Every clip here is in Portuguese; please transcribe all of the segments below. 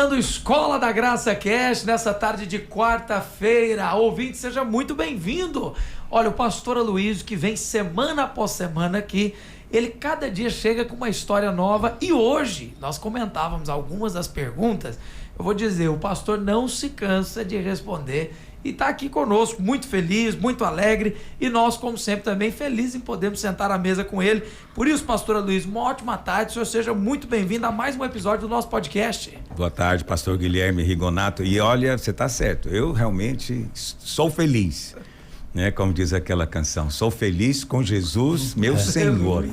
Começando Escola da Graça Cast nessa tarde de quarta-feira. Ouvinte, seja muito bem-vindo. Olha, o pastor Aloysio, que vem semana após semana aqui, ele cada dia chega com uma história nova e hoje nós comentávamos algumas das perguntas. Eu vou dizer, o pastor não se cansa de responder e está aqui conosco, muito feliz, muito alegre, e nós, como sempre, também felizes em podermos sentar à mesa com ele. Por isso, pastor Aloysio, uma ótima tarde, o senhor seja muito bem-vindo a mais um episódio do nosso podcast. Boa tarde, pastor Guilherme Rigonato, e olha, você está certo, eu realmente sou feliz, né? Como diz aquela canção, sou feliz com Jesus, meu Senhor.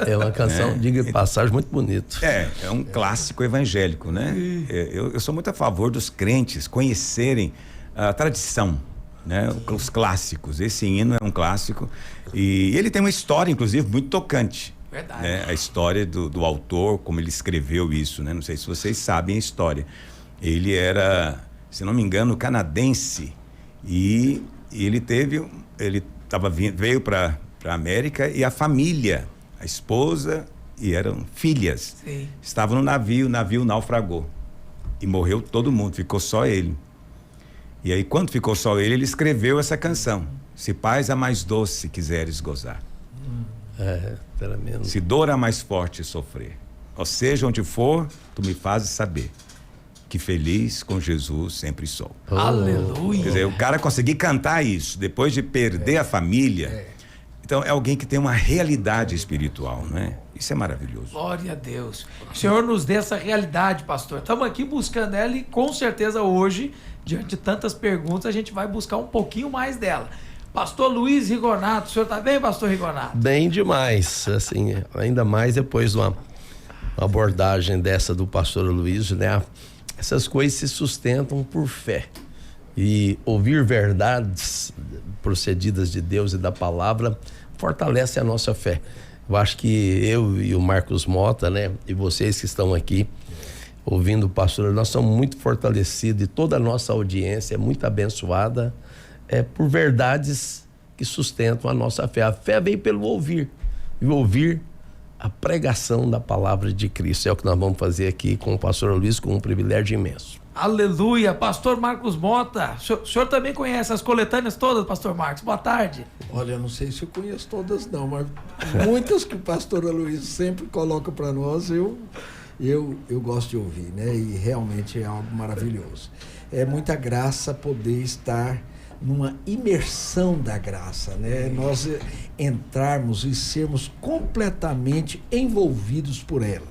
É uma canção, diga de passagem, muito bonito. É um clássico evangélico, né? Eu sou muito a favor dos crentes conhecerem a tradição, né? Os clássicos. Esse hino é um clássico e ele tem uma história, inclusive, muito tocante. Verdade. Né? A história do autor, como ele escreveu isso, né? Não sei se vocês sabem a história. Ele era, se não me engano, canadense e ele veio para a América e a família, a esposa e eram filhas. Sim. Estavam no navio, o navio naufragou e morreu todo mundo, ficou só ele. E aí, quando ficou só ele escreveu essa canção. Se paz a mais doce quiseres gozar. Tremendo. Se dor a mais forte sofrer. Ou seja, onde for, tu me fazes saber que feliz com Jesus sempre sou. Aleluia. Quer dizer, o cara conseguir cantar isso depois de perder a família. Então, é alguém que tem uma realidade espiritual, né? Isso é maravilhoso. Glória a Deus. O Senhor nos dê essa realidade, pastor. Estamos aqui buscando ela e com certeza hoje, diante de tantas perguntas, a gente vai buscar um pouquinho mais dela. Pastor Luiz Rigonato, o senhor está bem, pastor Rigonato? Bem demais, assim, ainda mais depois de uma abordagem dessa do pastor Aloysio, né? Essas coisas se sustentam por fé. E ouvir verdades procedidas de Deus e da palavra fortalece a nossa fé. Eu acho que eu e o Marcos Mota, né? E vocês que estão aqui ouvindo o pastor, nós somos muito fortalecidos e toda a nossa audiência é muito abençoada por verdades que sustentam a nossa fé. A fé vem pelo ouvir, e ouvir a pregação da palavra de Cristo. É o que nós vamos fazer aqui com o pastor Aloysio, com um privilégio imenso. Aleluia. Pastor Marcos Mota, o senhor também conhece as coletâneas todas, pastor Marcos? Boa tarde. Olha, eu não sei se eu conheço todas não, mas muitas que o pastor Aloysio sempre coloca para nós, eu gosto de ouvir, né? E realmente é algo maravilhoso. É muita graça poder estar numa imersão da graça, né? Nós entrarmos e sermos completamente envolvidos por ela.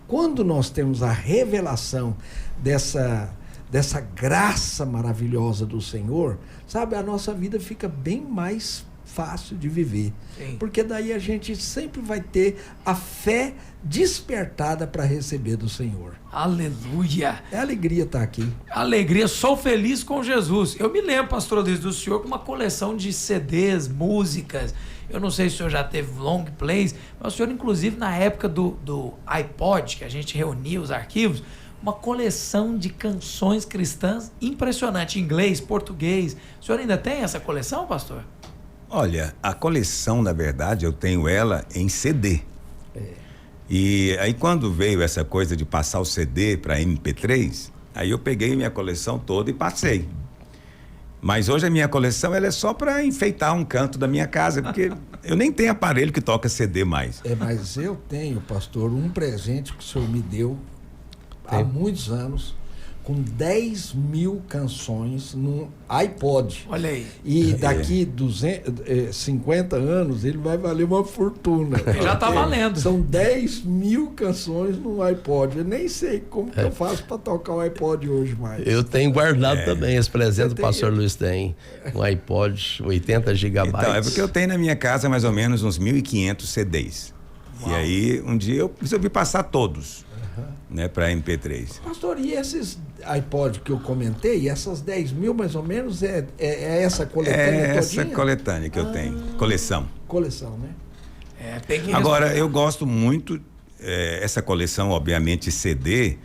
Quando nós temos a revelação dessa graça maravilhosa do Senhor, sabe, a nossa vida fica bem mais fácil de viver. Sim. Porque daí a gente sempre vai ter a fé despertada para receber do Senhor. Aleluia. É alegria estar aqui. Alegria, sou feliz com Jesus. Eu me lembro, pastor Aloysio, do senhor com uma coleção de CDs, músicas. Eu não sei se o senhor já teve long plays, mas o senhor, inclusive, na época do iPod, que a gente reunia os arquivos, uma coleção de canções cristãs impressionante, inglês, português. O senhor ainda tem essa coleção, pastor? Olha, a coleção, na verdade, eu tenho ela em CD. E aí, quando veio essa coisa de passar o CD para MP3, aí eu peguei minha coleção toda e passei. Mas hoje a minha coleção ela é só para enfeitar um canto da minha casa, porque eu nem tenho aparelho que toca CD mais. Mas eu tenho, pastor, um presente que o senhor me deu há muitos anos, com 10.000 canções no iPod. Olha aí. E daqui 50 anos ele vai valer uma fortuna. Já está valendo. São 10.000 canções no iPod. Eu nem sei como que eu faço para tocar o iPod hoje mais. Eu tenho guardado também esse presente, o pastor Luiz tem um iPod 80 gigabytes. Então, é porque eu tenho na minha casa mais ou menos uns 1.500 CDs. Uau. E aí, um dia eu resolvi passar todos. Né, para MP3. Pastor, e esses iPod que eu comentei, essas 10.000 mais ou menos, é essa coletânea todinha? É essa coletânea que eu tenho, coleção, né? Peguei. Agora, eu gosto muito, essa coleção, obviamente, CD,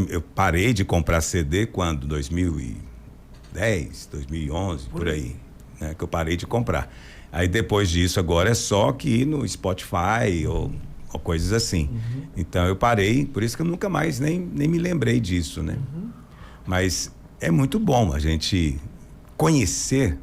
eu parei de comprar CD quando? 2010, 2011, por aí, né, que eu parei de comprar. Aí depois disso agora é só que ir no Spotify ou ou coisas assim. Então eu parei, por isso que eu nunca mais nem me lembrei disso, né? Mas é muito bom a gente conhecer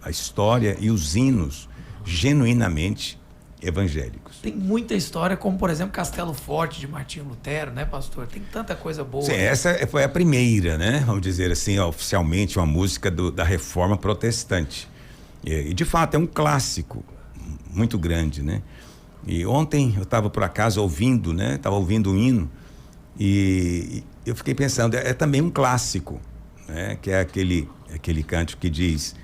a história e os hinos genuinamente evangélicos. Tem muita história, como por exemplo Castelo Forte de Martinho Lutero, né, pastor? Tem tanta coisa boa. Sim, essa foi a primeira, né? Vamos dizer assim, oficialmente uma música da Reforma Protestante. E de fato é um clássico muito grande, né? E ontem eu estava por acaso ouvindo, né? Estava ouvindo um hino e eu fiquei pensando, é também um clássico, né? Que é aquele cântico que diz: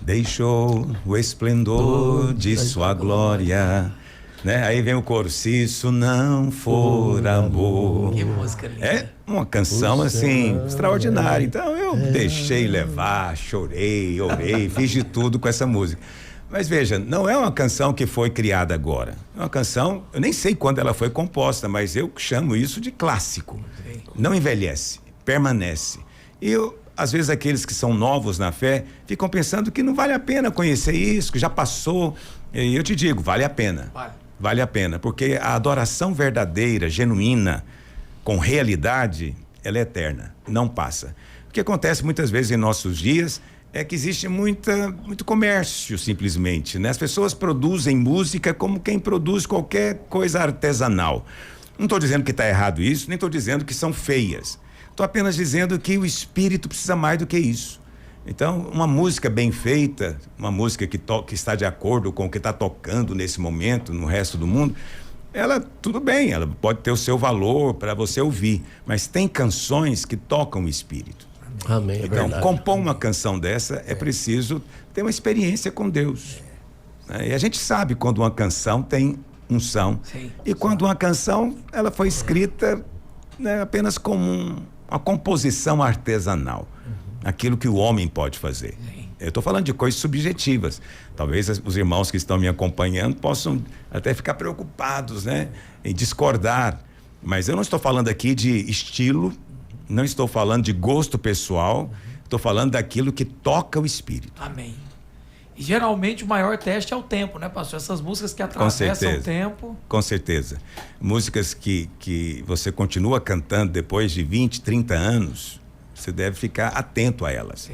deixou o esplendor de sua glória, né? Aí vem o coro: se isso não for amor. Que música linda. É uma canção assim extraordinária. Então eu deixei levar, chorei, orei, fiz de tudo com essa música. Mas veja, não é uma canção que foi criada agora. É uma canção, eu nem sei quando ela foi composta, mas eu chamo isso de clássico. Não envelhece, permanece. E às vezes aqueles que são novos na fé ficam pensando que não vale a pena conhecer isso, que já passou. E eu te digo, vale a pena. Vale a pena, porque a adoração verdadeira, genuína, com realidade, ela é eterna, não passa. O que acontece muitas vezes em nossos dias é que existe muito comércio, simplesmente, né? As pessoas produzem música como quem produz qualquer coisa artesanal. Não estou dizendo que está errado isso, nem estou dizendo que são feias. Estou apenas dizendo que o espírito precisa mais do que isso. Então, uma música bem feita, uma música que está de acordo com o que está tocando nesse momento, no resto do mundo, ela, tudo bem, ela pode ter o seu valor para você ouvir, mas tem canções que tocam o espírito. Amém. Então, compor uma canção dessa é preciso ter uma experiência com Deus. Né? E a gente sabe quando uma canção tem unção. Sim. E quando uma canção ela foi escrita, né, apenas como uma composição artesanal. Aquilo que o homem pode fazer. Sim. Eu estou falando de coisas subjetivas. Talvez os irmãos que estão me acompanhando possam até ficar preocupados, né, em discordar. Mas eu não estou falando aqui de estilo, não estou falando de gosto pessoal, estou falando daquilo que toca o espírito. Amém. E geralmente o maior teste é o tempo, né, pastor? Essas músicas que atravessam o tempo. Com certeza. Músicas que você continua cantando depois de 20, 30 anos, você deve ficar atento a elas. Sim.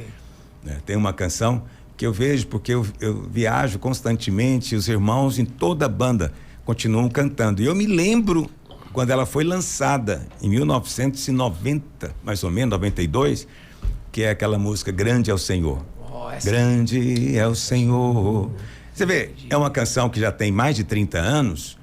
Né? Tem uma canção que eu vejo, porque eu viajo constantemente, os irmãos em toda a banda continuam cantando. E eu me lembro quando ela foi lançada em 1990, mais ou menos, 92, que é aquela música Grande é o Senhor. Grande é o Senhor. Você vê, é uma canção que já tem mais de 30 anos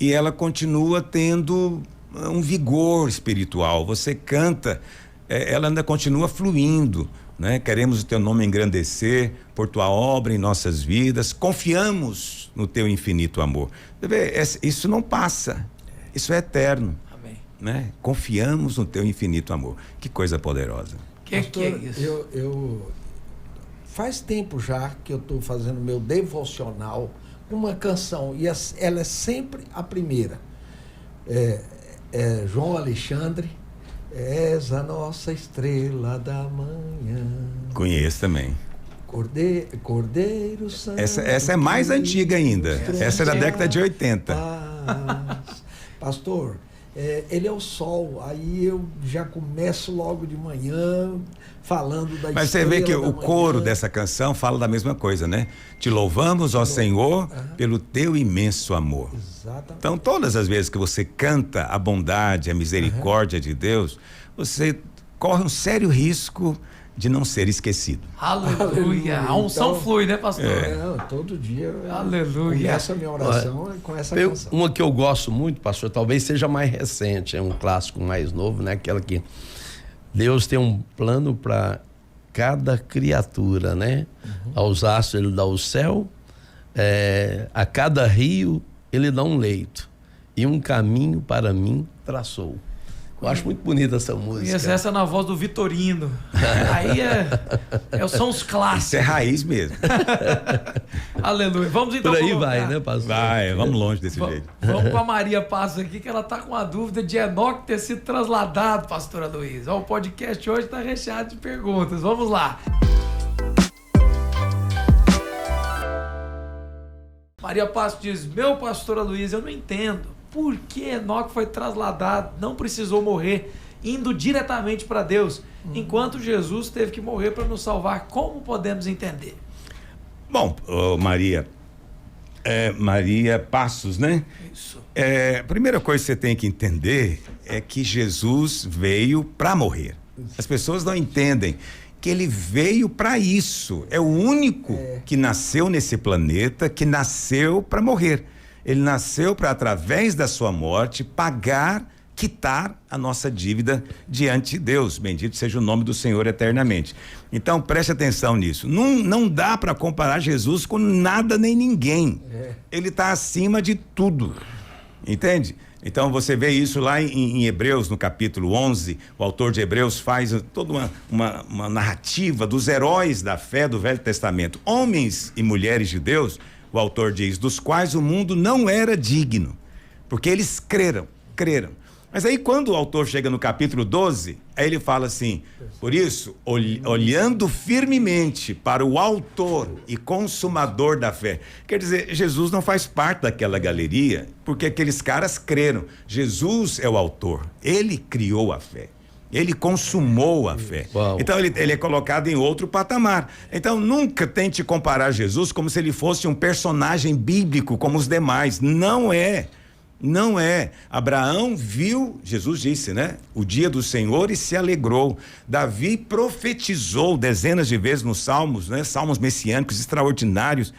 e ela continua tendo um vigor espiritual. Você canta, ela ainda continua fluindo, né? Queremos o teu nome engrandecer por tua obra em nossas vidas, confiamos no teu infinito amor. Você vê, isso não passa. Isso é eterno. Amém. Né? Confiamos no teu infinito amor. Que coisa poderosa. Que é isso? Eu faz tempo já que eu estou fazendo meu devocional com uma canção e ela é sempre a primeira. João Alexandre, és a nossa estrela da manhã. Conheço também. Cordeiro Santo. Essa é mais antiga ainda. Essa é da década de 80. Paz. Pastor, ele é o sol, aí eu já começo logo de manhã falando da Mas você vê que o coro dessa canção fala da mesma coisa, né? Te louvamos, ó Senhor, pelo teu imenso amor. Exatamente. Então, todas as vezes que você canta a bondade, a misericórdia de Deus, você corre um sério risco de não ser esquecido. Aleluia. A unção Então, flui, né, pastor? Todo dia Aleluia. começa a minha oração com essa canção. Uma que eu gosto muito, pastor, talvez seja mais recente, é um clássico mais novo, né? Aquela que Deus tem um plano para cada criatura, né? Aos astros ele dá o céu, a cada rio ele dá um leito e um caminho para mim traçou. Eu acho muito bonita essa música. Conheço essa na voz do Vitorino. Aí são os clássicos. Isso é raiz mesmo. Aleluia. Vamos então Por aí colocar. vai, né, pastor? Vai, vamos longe desse jeito. Vamos com a Maria Passos aqui, que ela tá com uma dúvida de Enoque ter sido trasladado, pastora Luiz. O podcast hoje tá recheado de perguntas. Vamos lá. Maria Passos diz: meu pastora Luiz, eu não entendo por que Enoque foi trasladado, não precisou morrer, indo diretamente para Deus, enquanto Jesus teve que morrer para nos salvar? Como podemos entender? Bom, Maria Passos, né? Isso. A primeira coisa que você tem que entender é que Jesus veio para morrer. As pessoas não entendem que ele veio para isso. É o único que nasceu nesse planeta, que nasceu para morrer. Ele nasceu para, através da sua morte, quitar a nossa dívida diante de Deus. Bendito seja o nome do Senhor eternamente. Então preste atenção nisso. Não dá para comparar Jesus com nada nem ninguém. Ele está acima de tudo. Entende? Então você vê isso lá em Hebreus, no capítulo 11, o autor de Hebreus faz toda uma narrativa dos heróis da fé do Velho Testamento, homens e mulheres de Deus, o autor diz, dos quais o mundo não era digno, porque eles creram. Mas aí quando o autor chega no capítulo 12, aí ele fala assim, por isso, olhando firmemente para o autor e consumador da fé. Quer dizer, Jesus não faz parte daquela galeria, porque aqueles caras creram. Jesus é o autor, ele criou a fé. Ele consumou a fé. Uau. Então ele é colocado em outro patamar. Então nunca tente comparar Jesus como se ele fosse um personagem bíblico como os demais. Não é. Abraão viu, Jesus disse, né? O dia do Senhor e se alegrou. Davi profetizou dezenas de vezes nos salmos, né? Salmos messiânicos extraordinários.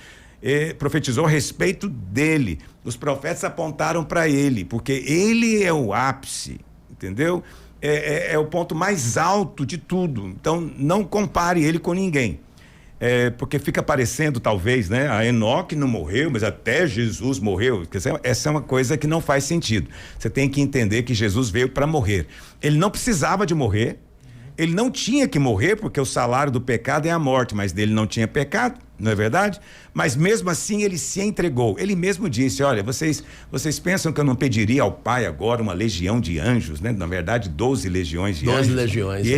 Profetizou a respeito dele. Os profetas apontaram para ele, porque ele é o ápice, entendeu? É o ponto mais alto de tudo. Então não compare ele com ninguém. Porque fica parecendo, talvez, né? A Enoque não morreu, mas até Jesus morreu. Essa é uma coisa que não faz sentido. Você tem que entender que Jesus veio para morrer. Ele não precisava de morrer. Ele não tinha que morrer, porque o salário do pecado é a morte, mas dele não tinha pecado, não é verdade? Mas mesmo assim ele se entregou. Ele mesmo disse, olha, vocês pensam que eu não pediria ao Pai agora uma legião de anjos, né? Na verdade, 12 legiões de anjos. 12 legiões. E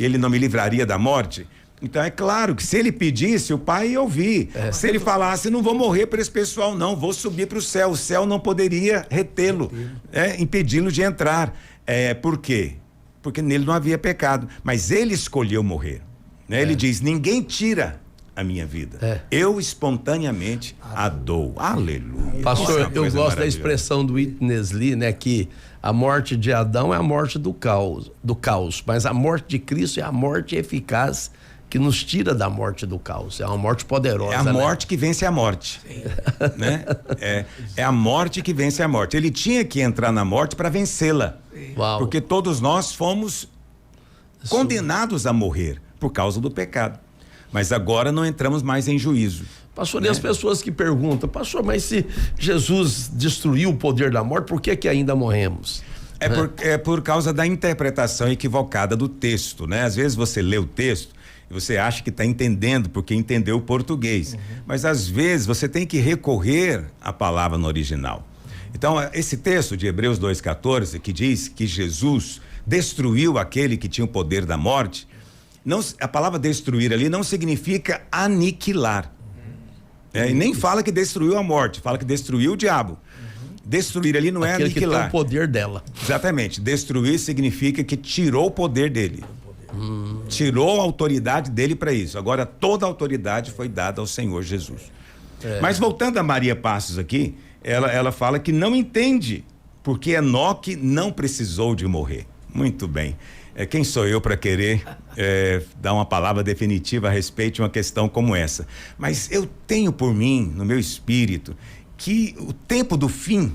ele não me livraria da morte? Então é claro que se ele pedisse, o Pai ia ouvir. Se ele falasse, não vou morrer para esse pessoal não, vou subir para o céu não poderia retê-lo, impedi-lo de entrar. Por quê? Porque nele não havia pecado, mas ele escolheu morrer, né? Ele diz, ninguém tira a minha vida, eu espontaneamente a dou. Aleluia. Pastor, eu gosto da expressão do Witness Lee, né? Que a morte de Adão é a morte do caos, mas a morte de Cristo é a morte eficaz que nos tira da morte do caos. É uma morte poderosa. É a morte, né? Que vence a morte. Né? É a morte que vence a morte. Ele tinha que entrar na morte para vencê-la. Porque todos nós fomos condenados a morrer por causa do pecado. Mas agora não entramos mais em juízo. Pastor, e as pessoas que perguntam, pastor, mas se Jesus destruiu o poder da morte, por que ainda morremos? É por causa da interpretação equivocada do texto, né? Às vezes você lê o texto e você acha que está entendendo porque entendeu o português. Mas às vezes você tem que recorrer à palavra no original. Então, esse texto de Hebreus 2,14, que diz que Jesus destruiu aquele que tinha o poder da morte, a palavra destruir ali não significa aniquilar. E nem fala que destruiu a morte, fala que destruiu o diabo. Destruir ali não é aquele aniquilar. Que tem o poder dela. Exatamente. Destruir significa que tirou o poder dele. Tirou a autoridade dele para isso. Agora toda a autoridade foi dada ao Senhor Jesus. Mas voltando a Maria Passos aqui, ela fala que não entende porque Enoque não precisou de morrer. Muito bem. Quem sou eu para querer dar uma palavra definitiva a respeito de uma questão como essa? Mas eu tenho por mim, no meu espírito, que o tempo do fim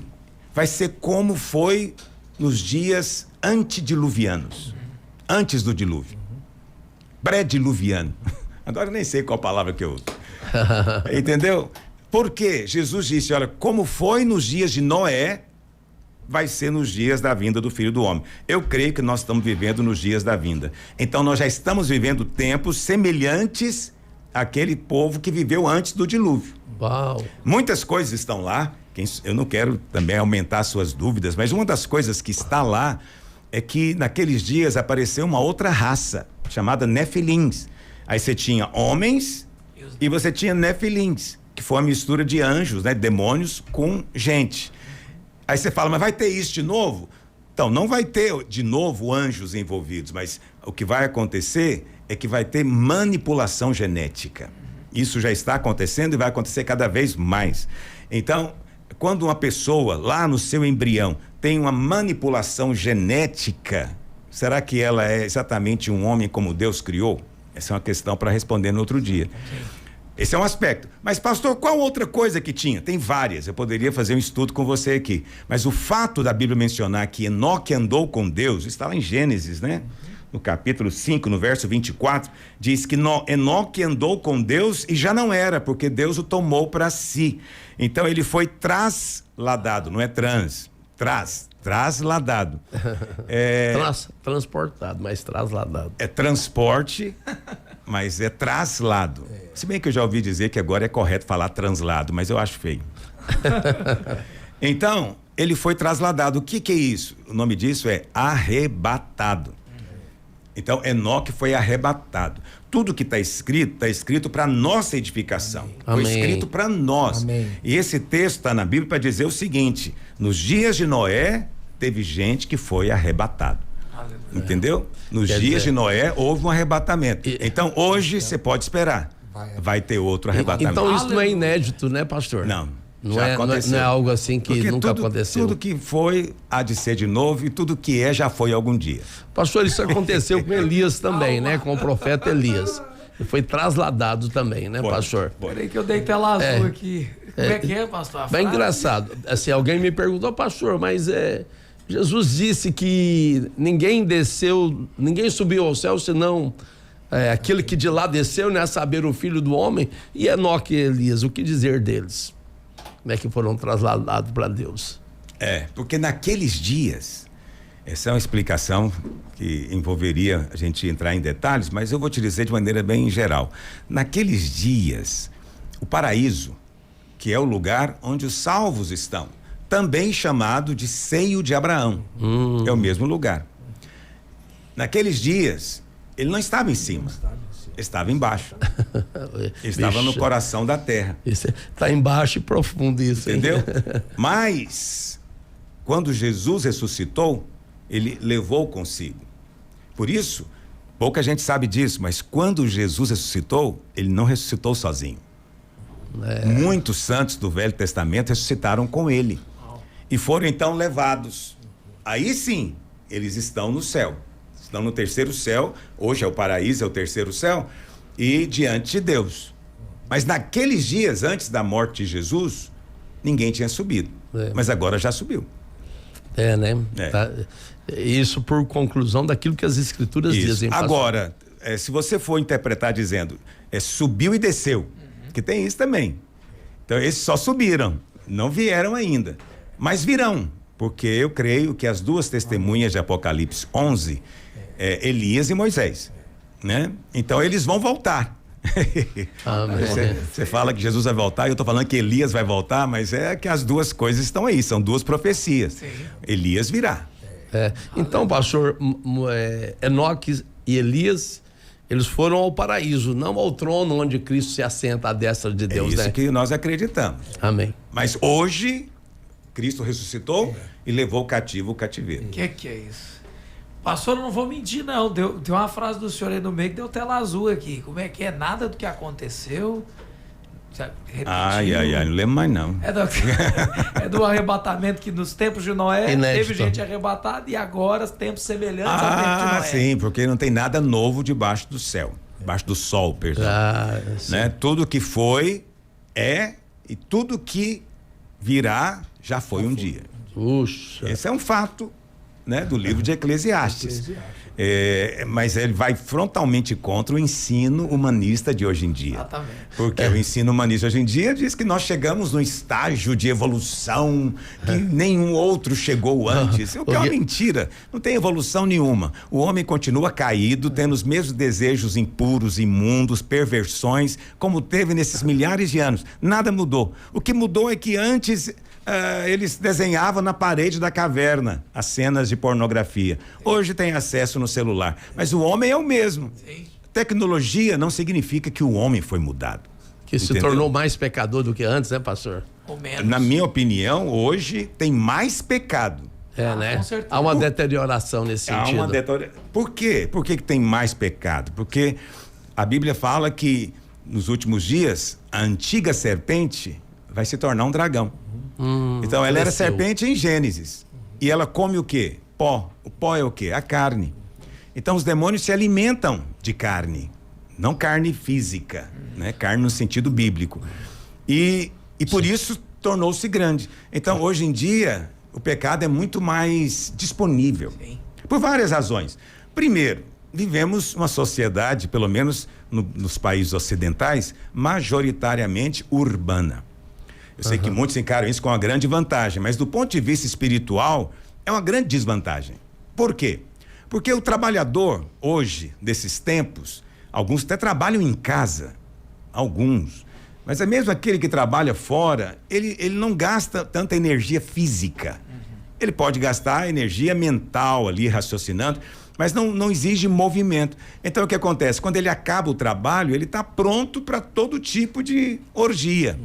vai ser como foi nos dias antediluvianos, antes do dilúvio, pré-diluviano. Agora eu nem sei qual palavra que eu uso. Entendeu? Porque Jesus disse, olha, como foi nos dias de Noé, vai ser nos dias da vinda do Filho do Homem. Eu creio que nós estamos vivendo nos dias da vinda. Então nós já estamos vivendo tempos semelhantes àquele povo que viveu antes do dilúvio. Uau. Muitas coisas estão lá, eu não quero também aumentar suas dúvidas, mas uma das coisas que está lá é que naqueles dias apareceu uma outra raça, chamada Nefilins. Aí você tinha homens e você tinha Nefilins, que foi uma mistura de anjos, né, demônios com gente. Aí você fala, mas vai ter isso de novo? Então, não vai ter de novo anjos envolvidos, mas o que vai acontecer é que vai ter manipulação genética. Isso já está acontecendo e vai acontecer cada vez mais. Então, quando uma pessoa lá no seu embrião tem uma manipulação genética, será que ela é exatamente um homem como Deus criou? Essa é uma questão para responder no outro dia. Esse é um aspecto. Mas, pastor, qual outra coisa que tinha? Tem várias. Eu poderia fazer um estudo com você aqui. Mas o fato da Bíblia mencionar que Enoque andou com Deus, está lá em Gênesis, né? No capítulo 5, no verso 24, diz que Enoque andou com Deus e já não era, porque Deus o tomou para si. Então ele foi trasladado, não é trasladado. Transportado, mas trasladado. É transporte, mas é traslado. Se bem que eu já ouvi dizer que agora é correto falar translado, mas eu acho feio. Então, ele foi trasladado. O que é isso? O nome disso é arrebatado. Então, Enoque foi arrebatado. Tudo que está escrito para nossa edificação. Amém. Foi escrito para nós. Amém. E esse texto está na Bíblia para dizer o seguinte: nos dias de Noé, teve gente que foi arrebatado. Entendeu? Nos dias de Noé houve um arrebatamento. Então, hoje você pode esperar. Vai ter outro arrebatamento. Então isso não é inédito, né, pastor? Não. Não é algo assim que porque nunca aconteceu. Tudo que foi há de ser de novo, e tudo que é já foi algum dia. Pastor, isso aconteceu com Elias também, né? Com o profeta Elias. Ele foi trasladado também, né, pastor? Peraí que eu dei tela azul aqui. Como é que é, pastor? Bem engraçado. Assim, alguém me perguntou, pastor, mas Jesus disse que ninguém subiu ao céu, senão aquele que de lá desceu, né, a saber, o Filho do Homem. E Enoque e Elias, o que dizer deles? Como é que foram trasladados para Deus? Porque naqueles dias, essa é uma explicação que envolveria a gente entrar em detalhes, mas eu vou te dizer de maneira bem geral. Naqueles dias, o paraíso, que é o lugar onde os salvos estão, também chamado de seio de Abraão, é o mesmo lugar. Naqueles dias, ele não estava em cima, estava embaixo. Estava no coração da terra. Está embaixo e profundo isso. Entendeu? Mas, quando Jesus ressuscitou, ele levou consigo. Por isso, pouca gente sabe disso, mas quando Jesus ressuscitou, ele não ressuscitou sozinho. Muitos santos do Velho Testamento ressuscitaram com ele. E foram então levados. Aí sim, eles estão no céu. Estão no terceiro céu. Hoje é o paraíso, é o terceiro céu. E diante de Deus. Mas naqueles dias, antes da morte de Jesus, ninguém tinha subido. Mas agora já subiu. Né? Tá. Isso por conclusão daquilo que as escrituras dizem. Agora, se você for interpretar dizendo subiu e desceu, que tem isso também. Então esses só subiram, não vieram ainda, mas virão, porque eu creio que as duas testemunhas de Apocalipse 11, Elias e Moisés, né? Então eles vão voltar. Você fala que Jesus vai voltar, eu estou falando que Elias vai voltar, mas é que as duas coisas estão aí, são duas profecias. Sim. Elias virá. Então, pastor, Enoque e Elias, eles foram ao paraíso, não ao trono onde Cristo se assenta à destra de Deus. É isso que nós acreditamos. Amém. Mas hoje, Cristo ressuscitou e levou cativo o cativeiro. O que é isso? Pastor, eu não vou mentir, não. Deu uma frase do senhor aí no meio que deu tela azul aqui. Como é que é? Nada do que aconteceu. Ai, não lembro mais não. É do arrebatamento que nos tempos de Noé inédito. Teve gente arrebatada e agora tempos semelhantes ao tempo de Noé. Sim, porque não tem nada novo debaixo do céu, debaixo do sol, perdão. Né? Tudo que foi, e tudo que virá, já foi um dia. Puxa. Esse é um fato, né, do livro de Eclesiastes. Mas ele vai frontalmente contra o ensino humanista de hoje em dia. Exatamente. Porque o ensino humanista hoje em dia diz que nós chegamos num estágio de evolução que nenhum outro chegou antes. O que é uma mentira. Não tem evolução nenhuma. O homem continua caído, tendo os mesmos desejos impuros, imundos, perversões, como teve nesses milhares de anos. Nada mudou. O que mudou é que antes eles desenhavam na parede da caverna as cenas de pornografia. Hoje tem acesso no celular. Mas o homem é o mesmo. Sim. Tecnologia não significa que o homem foi mudado. Que se tornou mais pecador do que antes, né, pastor? Ou menos. Na minha opinião, hoje tem mais pecado. Né? Com certeza. Há uma deterioração nesse sentido. Por quê? Por que tem mais pecado? Porque a Bíblia fala que nos últimos dias a antiga serpente vai se tornar um dragão. Então ela era serpente em Gênesis. E ela come o quê? Pó. O pó é o quê? A carne. Então os demônios se alimentam de carne, não carne física, né? Carne no sentido bíblico. E por isso tornou-se grande. Então hoje em dia o pecado é muito mais disponível. Sim. Por várias razões. Primeiro, vivemos uma sociedade, pelo menos nos países ocidentais, majoritariamente urbana. Eu sei que muitos encaram isso com uma grande vantagem, mas do ponto de vista espiritual, é uma grande desvantagem. Por quê? Porque o trabalhador, hoje, desses tempos, alguns até trabalham em casa, alguns, mas é mesmo aquele que trabalha fora, ele não gasta tanta energia física. Ele pode gastar energia mental ali, raciocinando, mas não exige movimento. Então o que acontece? Quando ele acaba o trabalho, ele está pronto para todo tipo de orgia.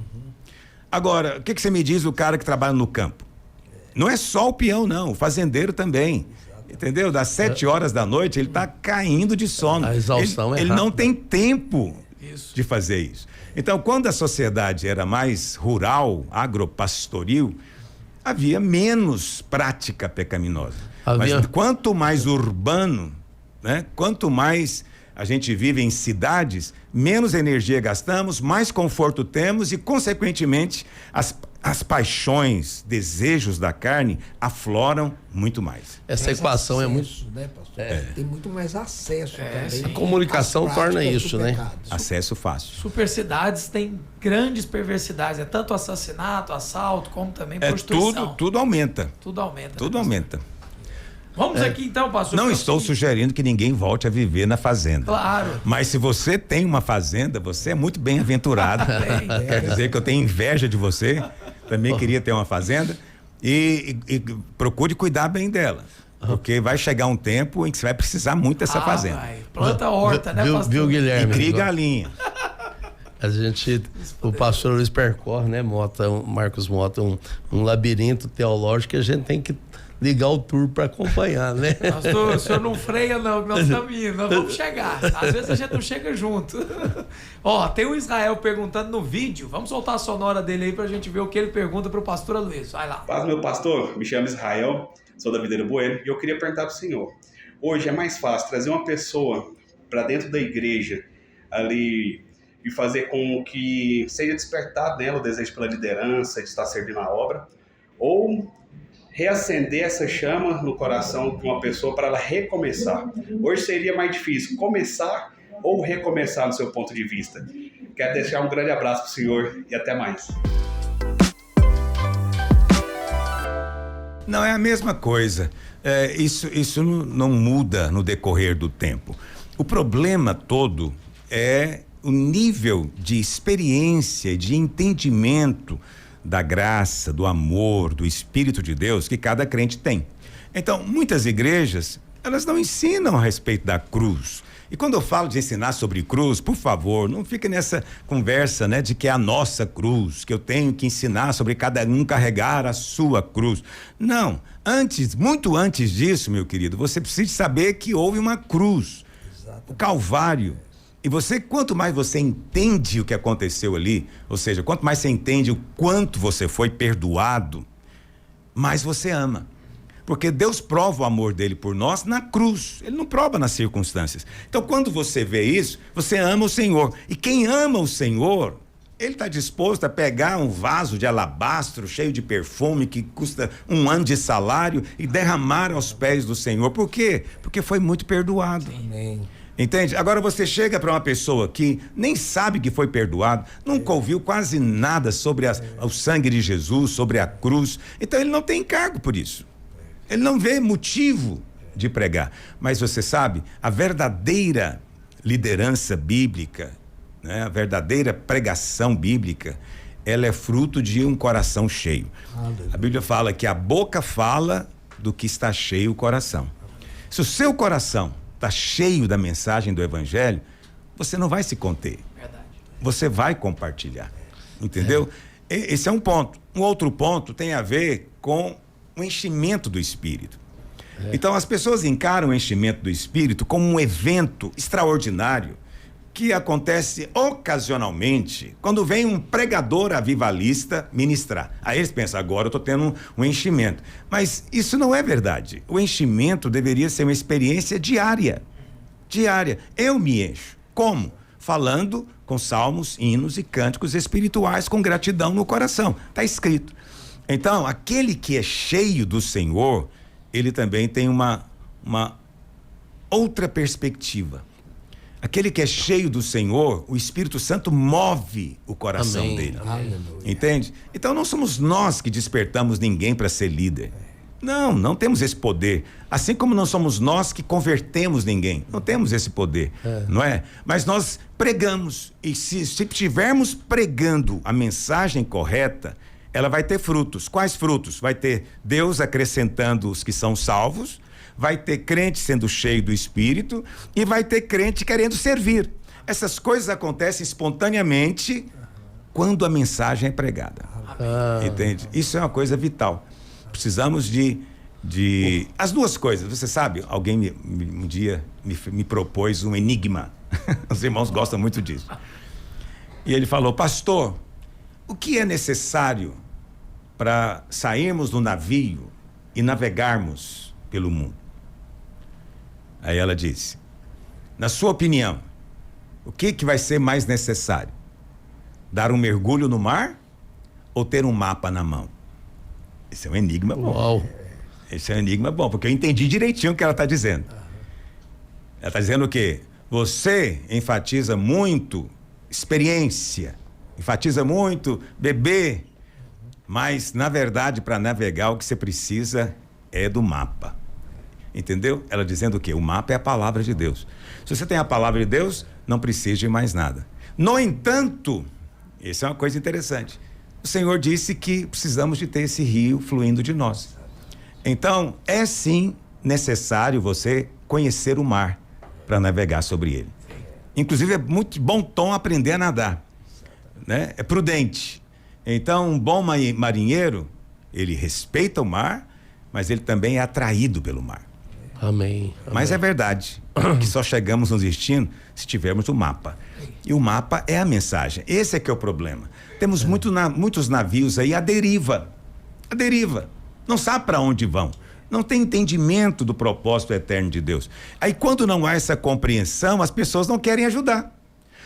Agora, o que você me diz do cara que trabalha no campo? Não é só o peão, não, o fazendeiro também. Entendeu? Das 7 horas da noite, ele está caindo de sono. A exaustão ele rápida. não tem tempo de fazer isso. Então, quando a sociedade era mais rural, agropastoril, havia menos prática pecaminosa. Mas quanto mais urbano, né? Quanto mais a gente vive em cidades, menos energia gastamos, mais conforto temos e, consequentemente, as paixões, desejos da carne afloram muito mais. Essa equação acesso, é muito... né, pastor? Tem muito mais acesso também. A comunicação às torna práticas isso, do né? pecado. Acesso fácil. Supercidades têm grandes perversidades. É tanto assassinato, assalto, como também prostituição. Tudo aumenta. Tudo aumenta. Tudo aumenta. Vamos aqui então, pastor. Não estou sugerindo que ninguém volte a viver na fazenda. Claro. Mas se você tem uma fazenda, você é muito bem-aventurado. Quer dizer que eu tenho inveja de você. Também queria ter uma fazenda. E procure cuidar bem dela. Porque vai chegar um tempo em que você vai precisar muito dessa fazenda. Vai. Planta horta, né, pastor? Viu, Guilherme? E cria galinha. O pastor Luiz percorre, né, Marcos Mota, um labirinto teológico que a gente tem que ligar o tour para acompanhar, né? Pastor, o senhor não freia não, que nós estamos indo, nós vamos chegar. Às vezes a gente não chega junto. Ó, tem o Israel perguntando no vídeo, vamos soltar a sonora dele aí pra gente ver o que ele pergunta pro pastor Luiz. Vai lá. Paz, meu pastor, me chamo Israel, sou da Videira Bueno, e eu queria perguntar pro senhor, hoje é mais fácil trazer uma pessoa para dentro da igreja ali e fazer com que seja despertado nela o desejo pela liderança, de estar servindo a obra, ou reacender essa chama no coração de uma pessoa para ela recomeçar? Hoje seria mais difícil começar ou recomeçar no seu ponto de vista? Quero deixar um grande abraço para o senhor e até mais. Não, é a mesma coisa. Isso não muda no decorrer do tempo. O problema todo é o nível de experiência, de entendimento da graça, do amor, do Espírito de Deus que cada crente tem. Então, muitas igrejas, elas não ensinam a respeito da cruz. E quando eu falo de ensinar sobre cruz, por favor, não fique nessa conversa, né, de que é a nossa cruz, que eu tenho que ensinar sobre cada um carregar a sua cruz. Não, muito antes disso, meu querido, você precisa saber que houve uma cruz, o Calvário. E quanto mais você entende o que aconteceu ali, ou seja, quanto mais você entende o quanto você foi perdoado, mais você ama. Porque Deus prova o amor dele por nós na cruz, ele não prova nas circunstâncias. Então, quando você vê isso, você ama o Senhor. E quem ama o Senhor, ele está disposto a pegar um vaso de alabastro cheio de perfume que custa 1 ano de salário e derramar aos pés do Senhor. Por quê? Porque foi muito perdoado. Amém. Entende? Agora você chega para uma pessoa que nem sabe que foi perdoado, nunca ouviu quase nada sobre o sangue de Jesus, sobre a cruz. Então ele não tem encargo por isso. Ele não vê motivo de pregar. Mas você sabe, a verdadeira liderança bíblica, né, a verdadeira pregação bíblica, ela é fruto de um coração cheio. A Bíblia fala que a boca fala do que está cheio o coração. Se o seu coração está cheio da mensagem do Evangelho, você não vai se conter. Verdade. você vai compartilhar. Entendeu? Esse é um ponto. Um outro ponto tem a ver com o enchimento do Espírito. Então as pessoas encaram o enchimento do Espírito como um evento extraordinário que acontece ocasionalmente quando vem um pregador avivalista ministrar. Aí eles pensam, agora eu estou tendo um enchimento. Mas isso não é verdade. O enchimento deveria ser uma experiência diária. Diária. Eu me encho. Como? Falando com salmos, hinos e cânticos espirituais com gratidão no coração. Está escrito. Então, aquele que é cheio do Senhor, ele também tem uma outra perspectiva. Aquele que é cheio do Senhor, o Espírito Santo move o coração Amém. dele. Aleluia. Entende? Então não somos nós que despertamos ninguém para ser líder. Não temos esse poder. Assim como não somos nós que convertemos ninguém. Não temos esse poder, não é? Mas nós pregamos. E se estivermos pregando a mensagem correta, ela vai ter frutos. Quais frutos? Vai ter Deus acrescentando os que são salvos, vai ter crente sendo cheio do Espírito e vai ter crente querendo servir. Essas coisas acontecem espontaneamente quando a mensagem é pregada. Entende? Isso é uma coisa vital. Precisamos de as duas coisas. Você sabe, alguém um dia me propôs um enigma. Os irmãos gostam muito disso. E ele falou, pastor, o que é necessário para sairmos do navio e navegarmos pelo mundo? Aí ela disse, na sua opinião, o que vai ser mais necessário? Dar um mergulho no mar ou ter um mapa na mão? Esse é um enigma bom. Uau. Esse é um enigma bom, porque eu entendi direitinho o que ela está dizendo. Ela está dizendo o quê? Você enfatiza muito experiência, enfatiza muito beber, mas na verdade para navegar o que você precisa é do mapa. Entendeu? Ela dizendo o quê? O mapa é a palavra de Deus. Se você tem a palavra de Deus, não precisa de mais nada. No entanto, isso é uma coisa interessante. O Senhor disse que precisamos de ter esse rio fluindo de nós. Então, é sim necessário você conhecer o mar para navegar sobre ele. Inclusive, é muito bom tom aprender a nadar, né? É prudente. Então, um bom marinheiro, ele respeita o mar, mas ele também é atraído pelo mar. Amém. Mas é verdade que só chegamos no destino se tivermos o mapa. E o mapa é a mensagem. Esse é que é o problema. Temos muitos navios aí à deriva. À deriva. Não sabe para onde vão. Não tem entendimento do propósito eterno de Deus. Aí quando não há essa compreensão, as pessoas não querem ajudar.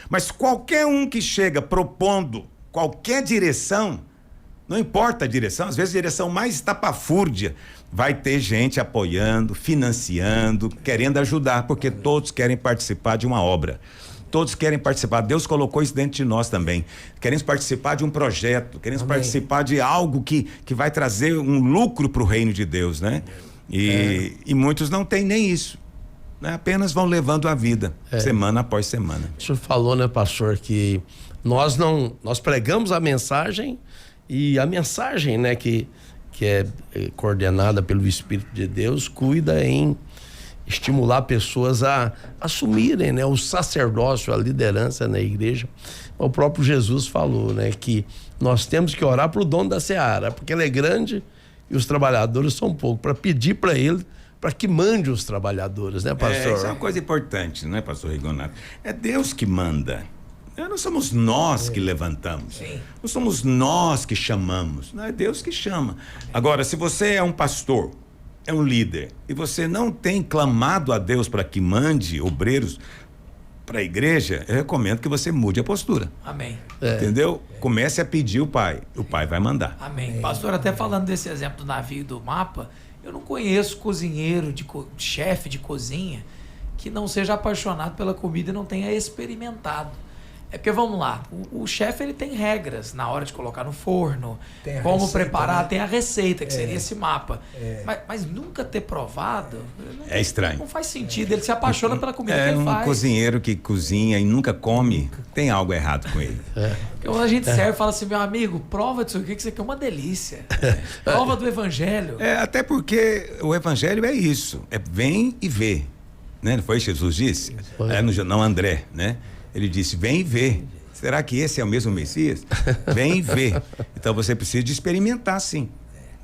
Mas qualquer um que chega propondo qualquer direção, não importa a direção, às vezes a direção mais estapafúrdia, vai ter gente apoiando, financiando, querendo ajudar, porque todos querem participar de uma obra. Todos querem participar. Deus colocou isso dentro de nós também. Queremos participar de um projeto, queremos participar de algo que vai trazer um lucro para o reino de Deus, né? E muitos não têm nem isso, né? Apenas vão levando a vida, semana após semana. O senhor falou, né, pastor, que nós pregamos a mensagem, e a mensagem, né, que é coordenada pelo Espírito de Deus, cuida em estimular pessoas a assumirem, né, o sacerdócio, a liderança na igreja. O próprio Jesus falou, né, que nós temos que orar para o dono da seara, porque ele é grande e os trabalhadores são poucos, para pedir para ele para que mande os trabalhadores, né, pastor? Isso é uma coisa importante, não é, pastor Rigonato? É Deus que manda. Não somos nós que levantamos. Não somos nós que chamamos. Não é Deus que chama. Agora, se você é um pastor, é um líder, e você não tem clamado a Deus para que mande obreiros para a igreja, eu recomendo que você mude a postura. Amém. Entendeu? Comece a pedir o Pai vai mandar. Amém. Pastor, até falando desse exemplo do navio e do mapa, eu não conheço cozinheiro, chefe de cozinha, que não seja apaixonado pela comida e não tenha experimentado. É porque, vamos lá, o chefe, ele tem regras na hora de colocar no forno, como receita, preparar, né? Tem a receita, que seria esse mapa. Mas nunca ter provado... É estranho. Não faz sentido, ele se apaixona pela comida que ele faz. Um cozinheiro que cozinha e nunca come, tem algo errado com ele. Porque quando a gente serve, fala assim, meu amigo, prova disso aqui, que isso aqui é uma delícia. Prova do evangelho. Até porque o evangelho é isso, vem e vê. Né? Não foi Jesus disse? Não André, né? Ele disse, vem e vê. será que esse é o mesmo Messias? Vem ver. Então você precisa de experimentar, sim.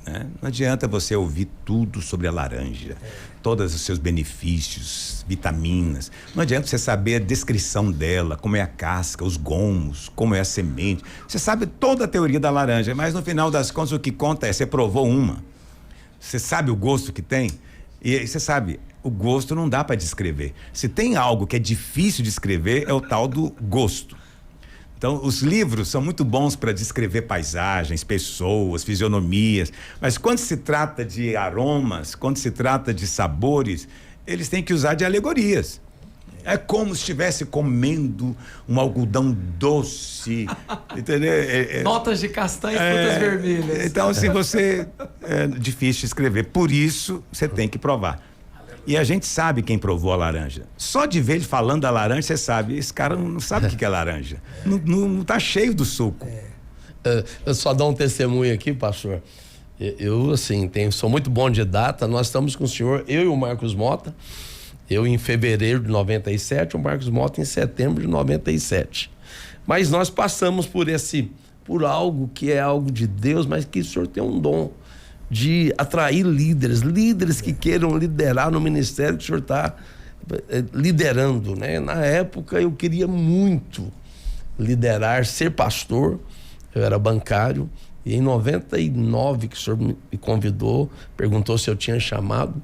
Né? Não adianta você ouvir tudo sobre a laranja, todos os seus benefícios, vitaminas. Não adianta você saber a descrição dela, como é a casca, os gomos, como é a semente. Você sabe toda a teoria da laranja, mas no final das contas o que conta é: você provou uma, você sabe o gosto que tem, e você sabe, o gosto não dá para descrever. Se tem algo que é difícil de escrever, é o tal do gosto. Então, os livros são muito bons para descrever paisagens, pessoas, fisionomias, mas quando se trata de aromas, quando se trata de sabores, eles têm que usar de alegorias. É como se estivesse comendo um algodão doce, entendeu? Notas de castanha e frutas vermelhas. Então, se você... É difícil escrever, por isso você tem que provar. E a gente sabe quem provou a laranja. Só de ver ele falando da laranja, você sabe, esse cara não sabe o que é laranja. Não tá cheio do suco. Eu só dar um testemunho aqui, pastor. Eu, assim, sou muito bom de data. Nós estamos com o senhor, eu e o Marcos Mota. Eu em fevereiro de 97, o Marcos Mota em setembro de 97. Mas nós passamos por algo que é algo de Deus, mas que o senhor tem um dom de atrair líderes que queiram liderar no ministério que o senhor está liderando, né? Na época eu queria muito liderar, ser pastor, eu era bancário, e em 99 que o senhor me convidou, perguntou se eu tinha chamado.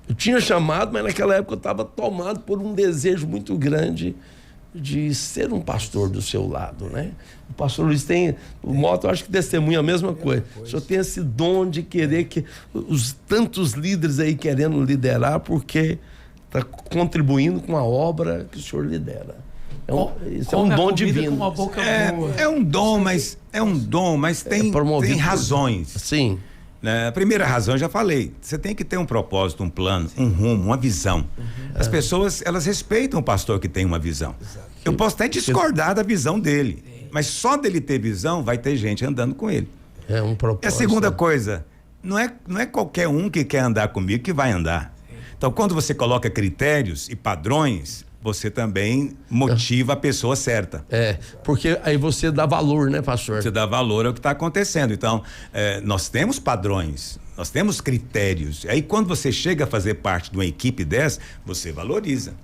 Eu tinha chamado, mas naquela época eu estava tomado por um desejo muito grande de ser um pastor do seu lado, né? O pastor Luiz o Mota, eu acho que testemunha a mesma coisa. O senhor tem esse dom de querer que os tantos líderes aí querendo liderar, porque está contribuindo com a obra que o senhor lidera. Isso é um dom divino. Com uma boca boa. É um dom, mas tem razões. Sim. A primeira razão, eu já falei, você tem que ter um propósito, um plano, um rumo, uma visão. As pessoas, elas respeitam o pastor que tem uma visão. Eu posso até discordar da visão dele, mas só dele ter visão, vai ter gente andando com ele. É um propósito. E a segunda coisa, não é qualquer um que quer andar comigo que vai andar. Então, quando você coloca critérios e padrões, você também motiva a pessoa certa. Porque aí você dá valor, né, pastor? Você dá valor ao que está acontecendo. Então, nós temos padrões, nós temos critérios. Aí, quando você chega a fazer parte de uma equipe dessa, você valoriza.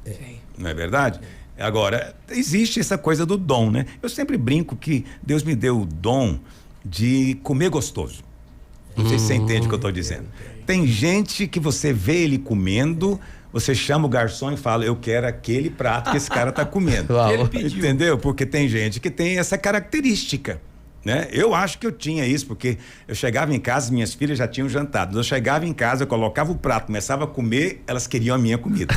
Não é verdade? Agora, existe essa coisa do dom, né? Eu sempre brinco que Deus me deu o dom de comer gostoso. Não sei se você entende o que eu estou dizendo. Tem gente que você vê ele comendo, você chama o garçom e fala: eu quero aquele prato que esse cara está comendo. Ele pediu. Entendeu? Porque tem gente que tem essa característica, né? Eu acho que eu tinha isso, porque eu chegava em casa, minhas filhas já tinham jantado. Eu chegava em casa, eu colocava o prato, começava a comer, elas queriam a minha comida.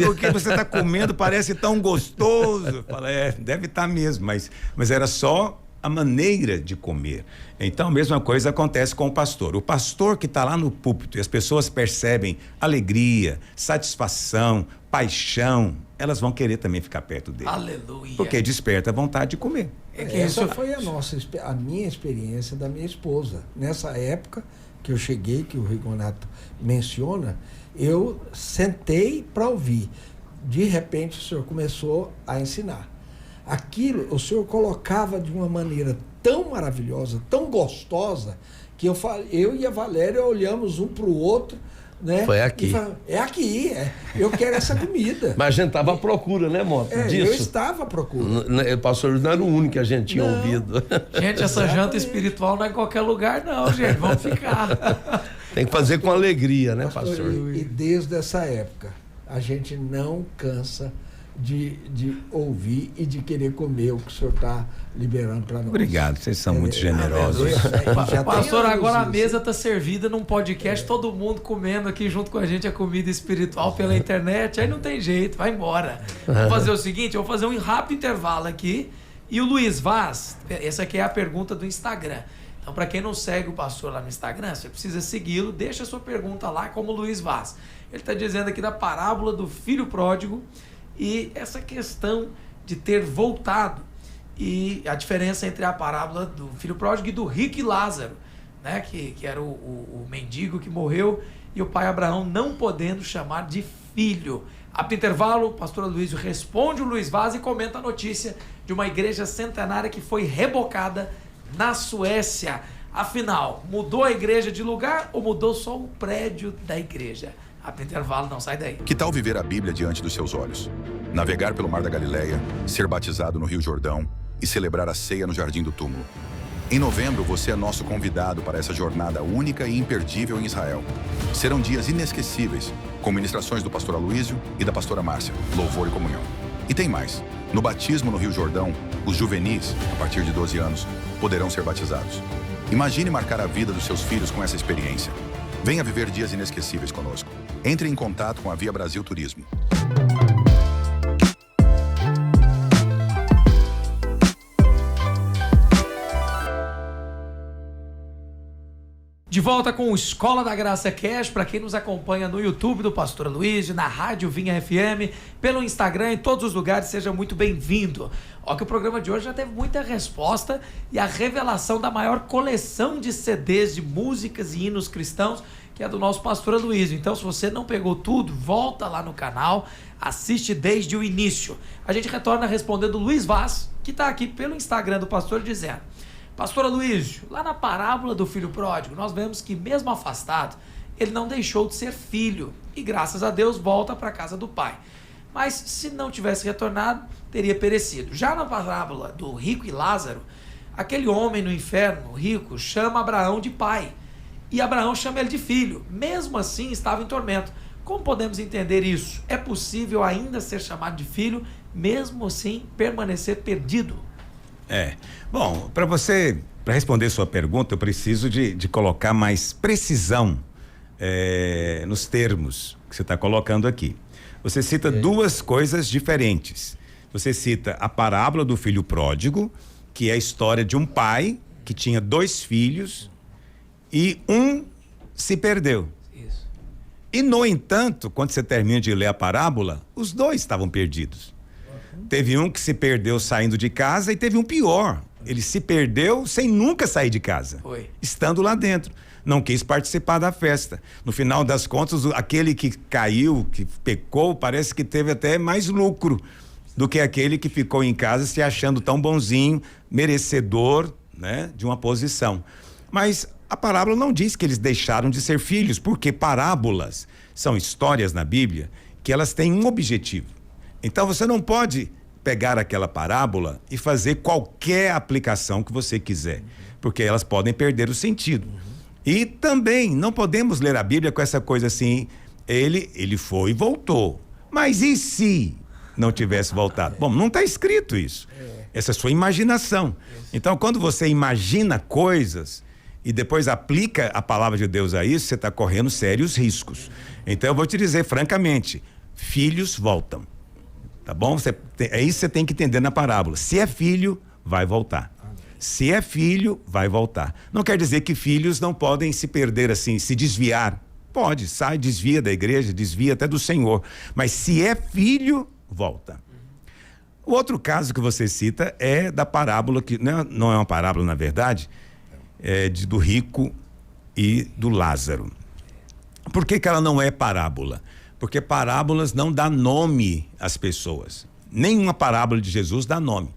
Porque você está comendo, parece tão gostoso. Eu falo, deve estar mesmo, mas era só a maneira de comer. Então, a mesma coisa acontece com o pastor. O pastor que está lá no púlpito e as pessoas percebem alegria, satisfação, paixão, elas vão querer também ficar perto dele. Aleluia. Porque desperta a vontade de comer. Essa foi a minha experiência da minha esposa. Nessa época que eu cheguei, que o Rigonato menciona, eu sentei para ouvir. De repente, o senhor começou a ensinar. Aquilo, o senhor colocava de uma maneira tão maravilhosa, tão gostosa, que eu e a Valéria olhamos um para o outro, né? Foi aqui. E falamos, eu quero essa comida. Mas a gente estava à procura, né, Mota? Disso. Eu estava à procura. O pastor não era o único que a gente tinha ouvido. Gente, essa janta espiritual não é em qualquer lugar, não, gente. Vamos ficar. Tem que fazer com alegria, né, pastor? E desde essa época, a gente não cansa de ouvir e de querer comer o que o senhor está liberando para nós. Obrigado, vocês são muito generosos. Pastor, agora a mesa está servida num podcast, todo mundo comendo aqui junto com a gente a comida espiritual pela internet, aí não tem jeito, vai embora. Vamos fazer o seguinte, eu vou fazer um rápido intervalo aqui, e o Luiz Vaz, essa aqui é a pergunta do Instagram. Então, para quem não segue o pastor lá no Instagram, você precisa segui-lo, deixa a sua pergunta lá, como o Luiz Vaz. Ele está dizendo aqui da parábola do filho pródigo, e essa questão de ter voltado e a diferença entre a parábola do filho pródigo e do rico e Lázaro, né? Que era o mendigo que morreu e o pai Abraão não podendo chamar de filho. Apto intervalo, o pastor Aloysio responde o Luiz Vaz e comenta a notícia de de uma igreja centenária que foi rebocada na Suécia. Afinal, mudou a igreja de lugar ou mudou só o prédio da igreja? Até intervalo, não sai daí. Que tal viver a Bíblia diante dos seus olhos? Navegar pelo Mar da Galileia, ser batizado no Rio Jordão e celebrar a ceia no Jardim do Túmulo. Em novembro, você é nosso convidado para essa jornada única e imperdível em Israel. Serão dias inesquecíveis, com ministrações do pastor Aloísio e da pastora Márcia, louvor e comunhão. E tem mais. No batismo no Rio Jordão, os juvenis, a partir de 12 anos, poderão ser batizados. Imagine marcar a vida dos seus filhos com essa experiência. Venha viver dias inesquecíveis conosco. Entre em contato com a Via Brasil Turismo. De volta com o Escola da Graça Cash, para quem nos acompanha no YouTube do Pastor Aloísio, na Rádio Vinha FM, pelo Instagram, em todos os lugares, seja muito bem-vindo. Ó, que o programa de hoje já teve muita resposta e a revelação da maior coleção de CDs de músicas e hinos cristãos, que é do nosso Pastor Aloísio. Então, se você não pegou tudo, volta lá no canal, assiste desde o início. A gente retorna respondendo o Luiz Vaz, que está aqui pelo Instagram do Pastor, dizendo: Pastor Aloísio, lá na parábola do filho pródigo, nós vemos que mesmo afastado, ele não deixou de ser filho e graças a Deus volta para a casa do pai. Mas se não tivesse retornado, teria perecido. Já na parábola do rico e Lázaro, aquele homem no inferno, rico, chama Abraão de pai e Abraão chama ele de filho. Mesmo assim, estava em tormento. Como podemos entender isso? É possível ainda ser chamado de filho, mesmo assim permanecer perdido? Bom, para responder sua pergunta, eu preciso de colocar mais precisão nos termos que você está colocando aqui. Você cita duas coisas diferentes. Você cita a parábola do filho pródigo, que é a história de um pai que tinha 2 filhos e um se perdeu. Isso. E, no entanto, quando você termina de ler a parábola, os 2 estavam perdidos. Teve um que se perdeu saindo de casa e teve um pior. Ele se perdeu sem nunca sair de casa. Foi. Estando lá dentro. Não quis participar da festa. No final das contas, aquele que caiu, que pecou, parece que teve até mais lucro do que aquele que ficou em casa se achando tão bonzinho, merecedor, né, de uma posição. Mas a parábola não diz que eles deixaram de ser filhos, porque parábolas são histórias na Bíblia que elas têm um objetivo. Então você não pode pegar aquela parábola e fazer qualquer aplicação que você quiser, porque elas podem perder o sentido. E também não podemos ler a Bíblia com essa coisa assim, ele foi e voltou. Mas e se não tivesse voltado? Bom, não está escrito isso. Essa é a sua imaginação. Então, quando você imagina coisas e depois aplica a palavra de Deus a isso, você está correndo sérios riscos. Então, eu vou te dizer francamente, filhos voltam. Tá bom? É isso que você tem que entender na parábola. Se é filho, vai voltar. Se é filho, vai voltar. Não quer dizer que filhos não podem se perder assim, se desviar. Pode, sai, desvia da igreja, desvia até do Senhor. Mas se é filho, volta. O outro caso que você cita é da parábola, que não é uma parábola na verdade, do rico e do Lázaro. Por que ela não é parábola? Porque parábolas não dá nome às pessoas. Nenhuma parábola de Jesus dá nome.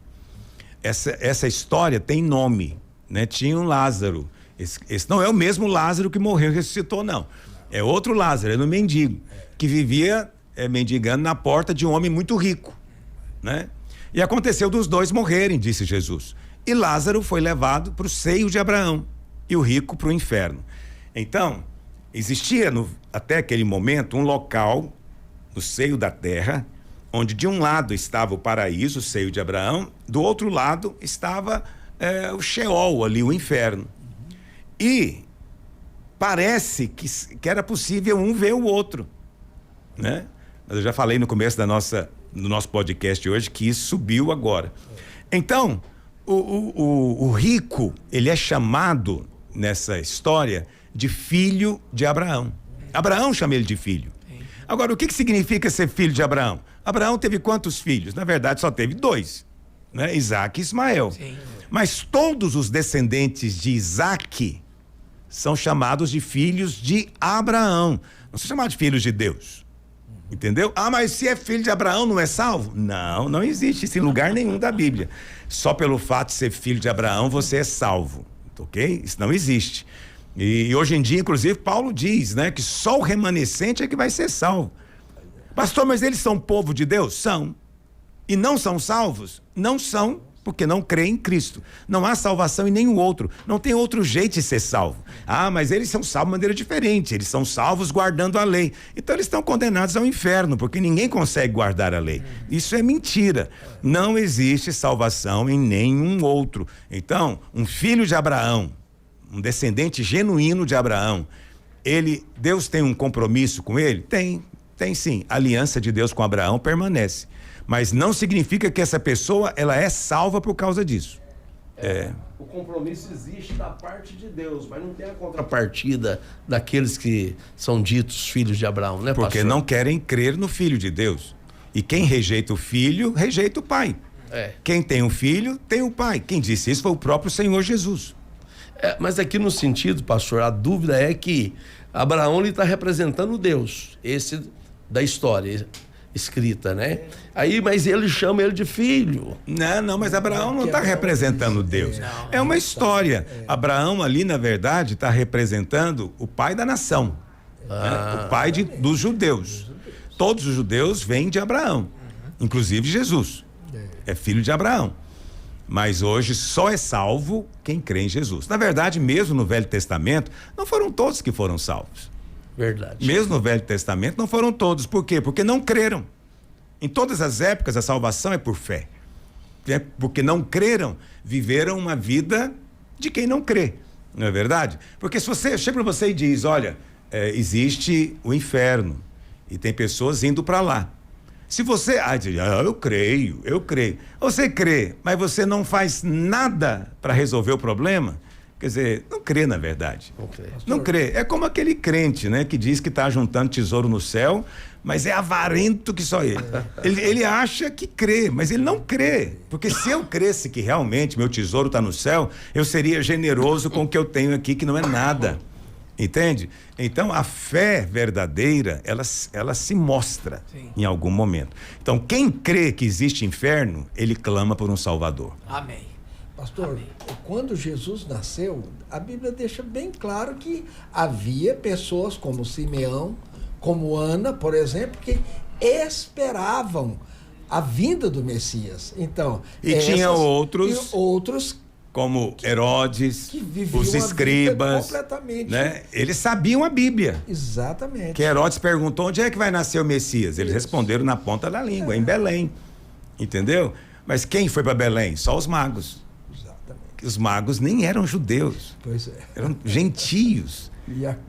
Essa história tem nome, né? Tinha um Lázaro. Esse não é o mesmo Lázaro que morreu e ressuscitou, não. É outro Lázaro, é um mendigo, que vivia mendigando na porta de um homem muito rico, né? E aconteceu dos 2 morrerem, disse Jesus. E Lázaro foi levado para o seio de Abraão e o rico para o inferno. Então, existia até aquele momento um local no seio da terra, onde de um lado estava o paraíso, o seio de Abraão, do outro lado estava o Sheol ali, o inferno. E parece que era possível um ver o outro, né? Mas eu já falei no começo do nosso podcast hoje que isso subiu agora. Então, o rico, ele é chamado nessa história de filho de Abraão. Abraão chama ele de filho. Agora, o que significa ser filho de Abraão? Abraão teve quantos filhos? Na verdade, só teve 2, né? Isaac e Ismael. Sim. Mas todos os descendentes de Isaac são chamados de filhos de Abraão. Não são chamados de filhos de Deus. Entendeu? Ah, mas se é filho de Abraão não é salvo? Não, não existe isso em lugar nenhum da Bíblia. Só pelo fato de ser filho de Abraão você é salvo, ok? Isso não existe. E hoje em dia, inclusive, Paulo diz, né, que só o remanescente é que vai ser salvo. Pastor, mas eles são povo de Deus? São. E não são salvos? Não são, porque não creem em Cristo. Não há salvação em nenhum outro. Não tem outro jeito de ser salvo. Ah, mas eles são salvos de maneira diferente. Eles são salvos guardando a lei. Então eles estão condenados ao inferno, porque ninguém consegue guardar a lei. Isso é mentira. Não existe salvação em nenhum outro. Então, um filho de Abraão, um descendente genuíno de Abraão, Deus tem um compromisso com ele? Tem sim. A aliança de Deus com Abraão permanece. Mas não significa que essa pessoa ela é salva por causa disso. O compromisso existe da parte de Deus, mas não tem a contrapartida daqueles que são ditos filhos de Abraão, né, Porque pastor? não querem crer no Filho de Deus. E quem rejeita o Filho, rejeita o Pai. Quem tem um filho, tem o Pai. Quem disse isso foi o próprio Senhor Jesus. Mas aqui no sentido, pastor, a dúvida é que Abraão ele está representando Deus, esse da história escrita, né? Aí, mas ele chama ele de filho. Não, mas Abraão não está representando Deus. É uma história. Abraão ali, na verdade, está representando o pai da nação. Né? O pai dos judeus. Todos os judeus vêm de Abraão. Inclusive Jesus. É filho de Abraão. Mas hoje só é salvo quem crê em Jesus. Na verdade, mesmo no Velho Testamento, não foram todos que foram salvos. Verdade. Mesmo no Velho Testamento, não foram todos. Por quê? Porque não creram. Em todas as épocas, a salvação é por fé. Porque não creram, viveram uma vida de quem não crê. Não é verdade? Porque se você chega para você e diz, olha, existe o inferno e tem pessoas indo para lá. Se você diz, eu creio. Você crê, mas você não faz nada para resolver o problema, quer dizer, não crê na verdade. Não crê. É como aquele crente, né, que diz que está juntando tesouro no céu, mas é avarento que só ele. Ele acha que crê, mas ele não crê. Porque se eu cresce que realmente meu tesouro está no céu, eu seria generoso com o que eu tenho aqui, que não é nada. Entende? Então a fé verdadeira, ela se mostra em algum momento. Então quem crê que existe inferno, ele clama por um Salvador. Amém. Pastor, quando Jesus nasceu, a Bíblia deixa bem claro que havia pessoas como Simeão, como Ana, por exemplo, que esperavam a vinda do Messias. Então, tinha outros como Herodes, os escribas, completamente, né? Eles sabiam a Bíblia. Exatamente. Que Herodes perguntou onde é que vai nascer o Messias. Eles responderam na ponta da língua, em Belém. Entendeu? Mas quem foi para Belém? Só os magos. Exatamente. Os magos nem eram judeus. Pois é. Eram gentios.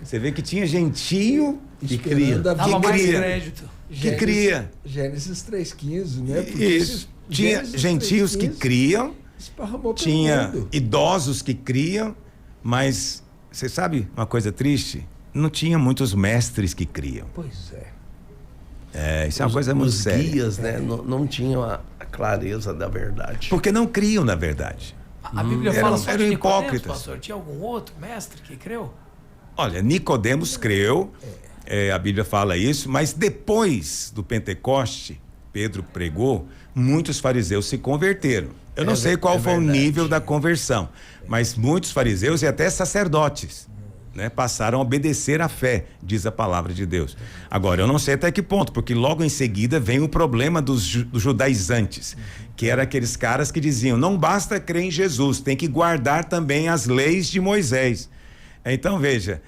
Você vê que tinha gentio que cria. Dava mais crédito. Que cria. Gênesis 3,15, né? Porque isso. Tinha gentios que criam. Tinha idosos que criam, mas você sabe uma coisa triste? Não tinha muitos mestres que criam. Pois é. Isso é uma coisa muito séria. Os guias, né, não tinham a clareza da verdade. Porque não criam na verdade. A Bíblia fala só de eram Nicodemos, hipócritas. pastor. Tinha algum outro mestre que creu? Olha, Nicodemos creu, a Bíblia fala isso, mas depois do Pentecoste, Pedro pregou, muitos fariseus se converteram. Eu não sei qual foi o nível da conversão, mas muitos fariseus e até sacerdotes, né, passaram a obedecer à fé, diz a palavra de Deus. Agora, eu não sei até que ponto, porque logo em seguida vem o problema dos judaizantes, que eram aqueles caras que diziam, não basta crer em Jesus, tem que guardar também as leis de Moisés. Então, veja,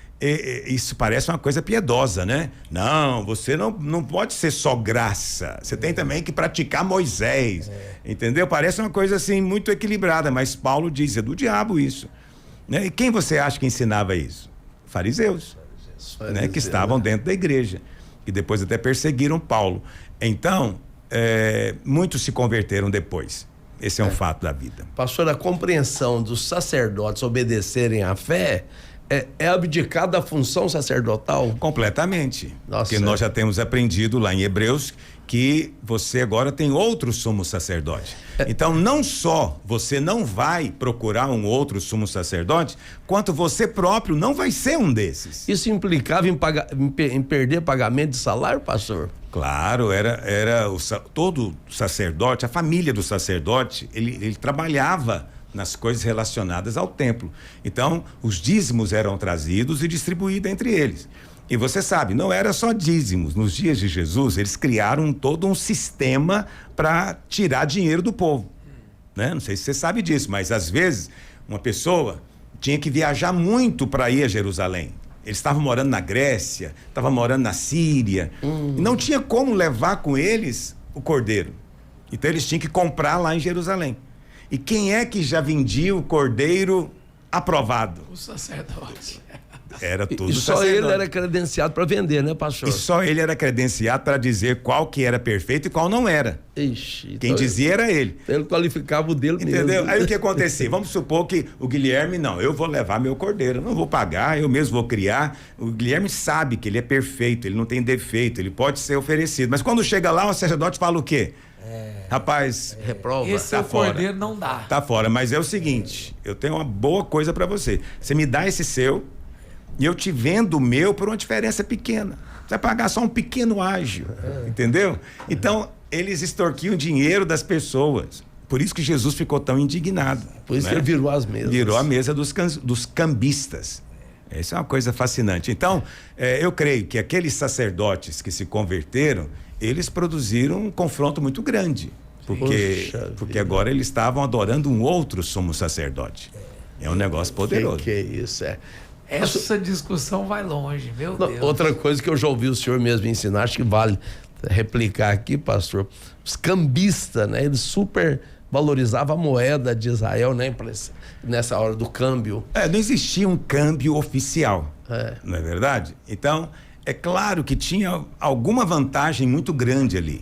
isso parece uma coisa piedosa, né? Não, você não pode ser só graça, você tem também que praticar Moisés, entendeu? Parece uma coisa assim muito equilibrada, mas Paulo diz, é do diabo isso, né? E quem você acha que ensinava isso? Fariseus, né? Que estavam dentro da igreja, e depois até perseguiram Paulo. Então, muitos se converteram depois. Esse é um fato da vida. Pastor, a compreensão dos sacerdotes obedecerem à fé é abdicar da função sacerdotal? Completamente. Nossa, porque nós já temos aprendido lá em Hebreus que você agora tem outro sumo sacerdote. Então, não só você não vai procurar um outro sumo sacerdote, quanto você próprio não vai ser um desses. Isso implicava em perder pagamento de salário, pastor? Claro, todo sacerdote, a família do sacerdote, ele trabalhava nas coisas relacionadas ao templo. Então, os dízimos eram trazidos e distribuídos entre eles. E você sabe, não era só dízimos. Nos dias de Jesus, eles criaram todo um sistema para tirar dinheiro do povo, né? Não sei se você sabe disso, mas às vezes uma pessoa tinha que viajar muito para ir a Jerusalém. Eles estavam morando na Grécia, estavam morando na Síria, e não tinha como levar com eles o cordeiro. Então eles tinham que comprar lá em Jerusalém. E quem é que já vendia o cordeiro aprovado? O sacerdote. Era tudo E só sacerdote. ele era credenciado para vender, né, pastor? E só ele era credenciado para dizer qual que era perfeito e qual não era. Ixi, Quem então dizia era ele. ele qualificava o dele Entendeu? mesmo. Aí o que acontecia? Vamos supor que o Guilherme, não, eu vou levar meu cordeiro, eu não vou pagar, eu mesmo vou criar. O Guilherme sabe que ele é perfeito, ele não tem defeito, ele pode ser oferecido. Mas quando chega lá, o sacerdote fala o quê? Rapaz, Reprova. Esse tá é o fora. cordeiro, não dá. Tá fora, mas é o seguinte, eu tenho uma boa coisa para você. Você me dá esse seu e eu te vendo o meu por uma diferença pequena. Você vai pagar só um pequeno ágio, entendeu? Então, eles extorquiam dinheiro das pessoas. Por isso que Jesus ficou tão indignado. Por isso né? que ele virou as mesas. Virou a mesa dos cambistas. Isso é uma coisa fascinante. Então, eu creio que aqueles sacerdotes que se converteram, eles produziram um confronto muito grande. Porque agora eles estavam adorando um outro sumo sacerdote. É um negócio poderoso. Que é isso, é. Essa discussão vai longe, meu Não, Deus. outra coisa que eu já ouvi o senhor mesmo ensinar, acho que vale replicar aqui, pastor. Os cambistas, né? Eles super valorizavam a moeda de Israel, né? Nessa hora do câmbio. Não existia um câmbio oficial, É. não é verdade? Então, é claro que tinha alguma vantagem muito grande ali,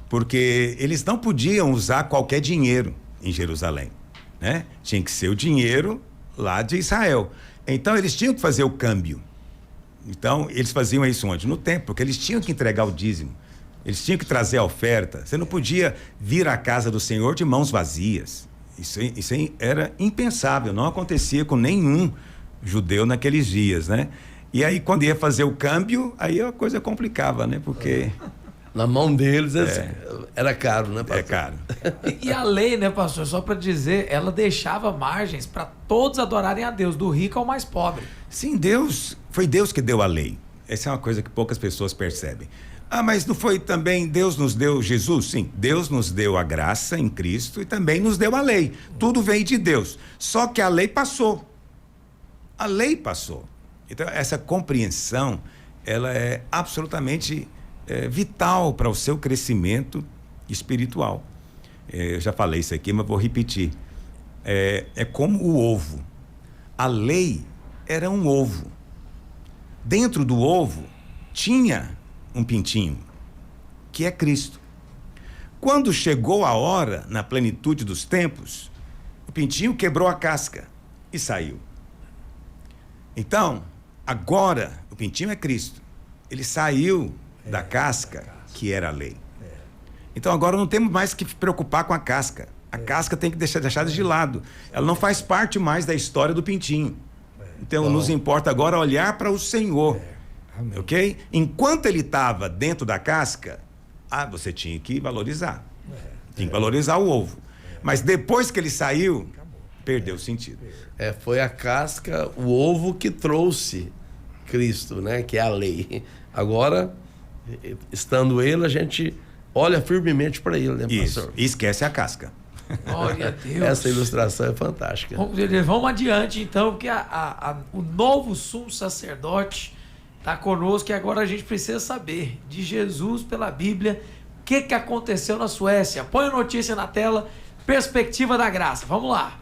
porque eles não podiam usar qualquer dinheiro em Jerusalém, né? Tinha que ser o dinheiro lá de Israel. Então, eles tinham que fazer o câmbio. Então, eles faziam isso onde? No templo, porque eles tinham que entregar o dízimo. Eles tinham que trazer a oferta. Você não podia vir à casa do Senhor de mãos vazias. Isso era impensável, não acontecia com nenhum judeu naqueles dias, né? E aí, quando ia fazer o câmbio, aí a coisa complicava, né? Porque Na mão deles era caro, né, pastor? é caro. E a lei, né, pastor, só para dizer, ela deixava margens para todos adorarem a Deus, do rico ao mais pobre. Sim, foi Deus que deu a lei. Essa é uma coisa que poucas pessoas percebem. Mas não foi também Deus nos deu Jesus? Sim, Deus nos deu a graça em Cristo e também nos deu a lei. Tudo veio de Deus. Só que a lei passou. A lei passou. Então, essa compreensão, ela é absolutamente vital para o seu crescimento espiritual. Eu já falei isso aqui, mas vou repetir. É como o ovo. A lei era um ovo. Dentro do ovo tinha um pintinho, que é Cristo. Quando chegou a hora, na plenitude dos tempos, o pintinho quebrou a casca e saiu. Então, agora, o pintinho é Cristo. Ele saiu da casca, que era a lei. Então, agora não temos mais que preocupar com a casca. A casca tem que deixada de lado. Ela não faz parte mais da história do pintinho. Então, nos importa agora olhar para o Senhor. Ok? Enquanto ele estava dentro da casca, você tinha que valorizar. Tinha que valorizar o ovo. Mas depois que ele saiu, perdeu o sentido. Foi a casca, o ovo que trouxe Cristo, né? Que é a lei. Agora, estando ele, a gente olha firmemente para ele, né, Isso. pastor? E esquece a casca. Glória a Deus. Essa ilustração é fantástica. Vamos adiante, então, porque o novo sumo sacerdote está conosco e agora a gente precisa saber de Jesus pela Bíblia, o que aconteceu na Suécia. Põe a notícia na tela, perspectiva da graça. Vamos lá.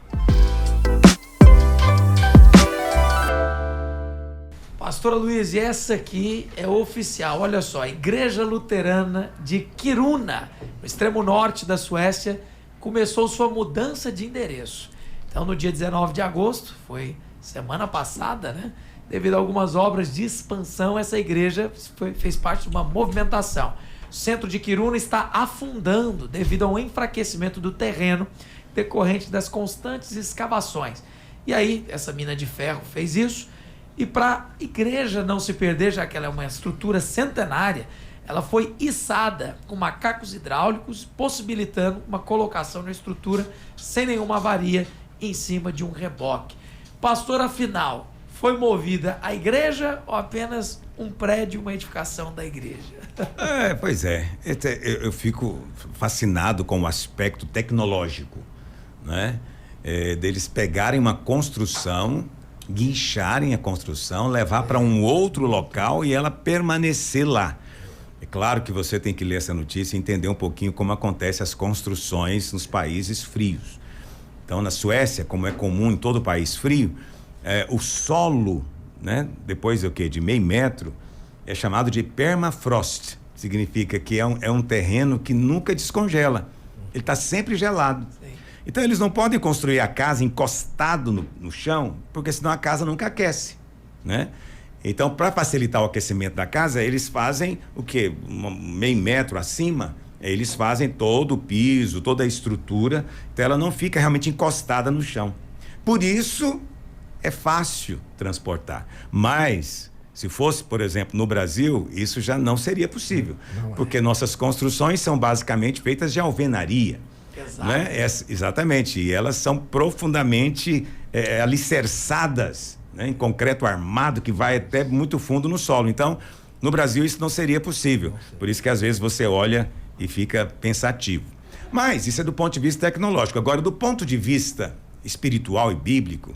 Pastora Luiz, e essa aqui é oficial, olha só, a Igreja Luterana de Kiruna, no extremo norte da Suécia, começou sua mudança de endereço. Então, no dia 19 de agosto, foi semana passada, né? Devido a algumas obras de expansão, essa igreja fez parte de uma movimentação. O centro de Quiruna está afundando devido ao enfraquecimento do terreno decorrente das constantes escavações. E aí, essa mina de ferro fez isso, e para a igreja não se perder, já que ela é uma estrutura centenária, ela foi içada com macacos hidráulicos, possibilitando uma colocação na estrutura sem nenhuma avaria em cima de um reboque. Pastor, afinal, foi movida a igreja ou apenas um prédio, uma edificação da igreja? Pois é. Eu fico fascinado com o aspecto tecnológico, né? Deles pegarem uma construção, guincharem a construção, levar para um outro local e ela permanecer lá. É claro que você tem que ler essa notícia e entender um pouquinho como acontecem as construções nos países frios. Então, na Suécia, como é comum em todo país frio, o solo, né, depois de meio metro, é chamado de permafrost. Significa que é um terreno que nunca descongela. Ele está sempre gelado. Sim. Então, eles não podem construir a casa encostado no chão, porque senão a casa nunca aquece, né? Então, para facilitar o aquecimento da casa, eles fazem o quê? Meio metro acima, eles fazem todo o piso, toda a estrutura, então ela não fica realmente encostada no chão. Por isso, é fácil transportar. Mas, se fosse, por exemplo, no Brasil, isso já não seria possível, porque nossas construções são basicamente feitas de alvenaria. Exato. Né? Exatamente, e elas são profundamente alicerçadas, né, em concreto armado que vai até muito fundo no solo. Então, no Brasil isso não seria possível. Por isso que às vezes você olha e fica pensativo. Mas isso é do ponto de vista tecnológico. Agora, do ponto de vista espiritual e bíblico,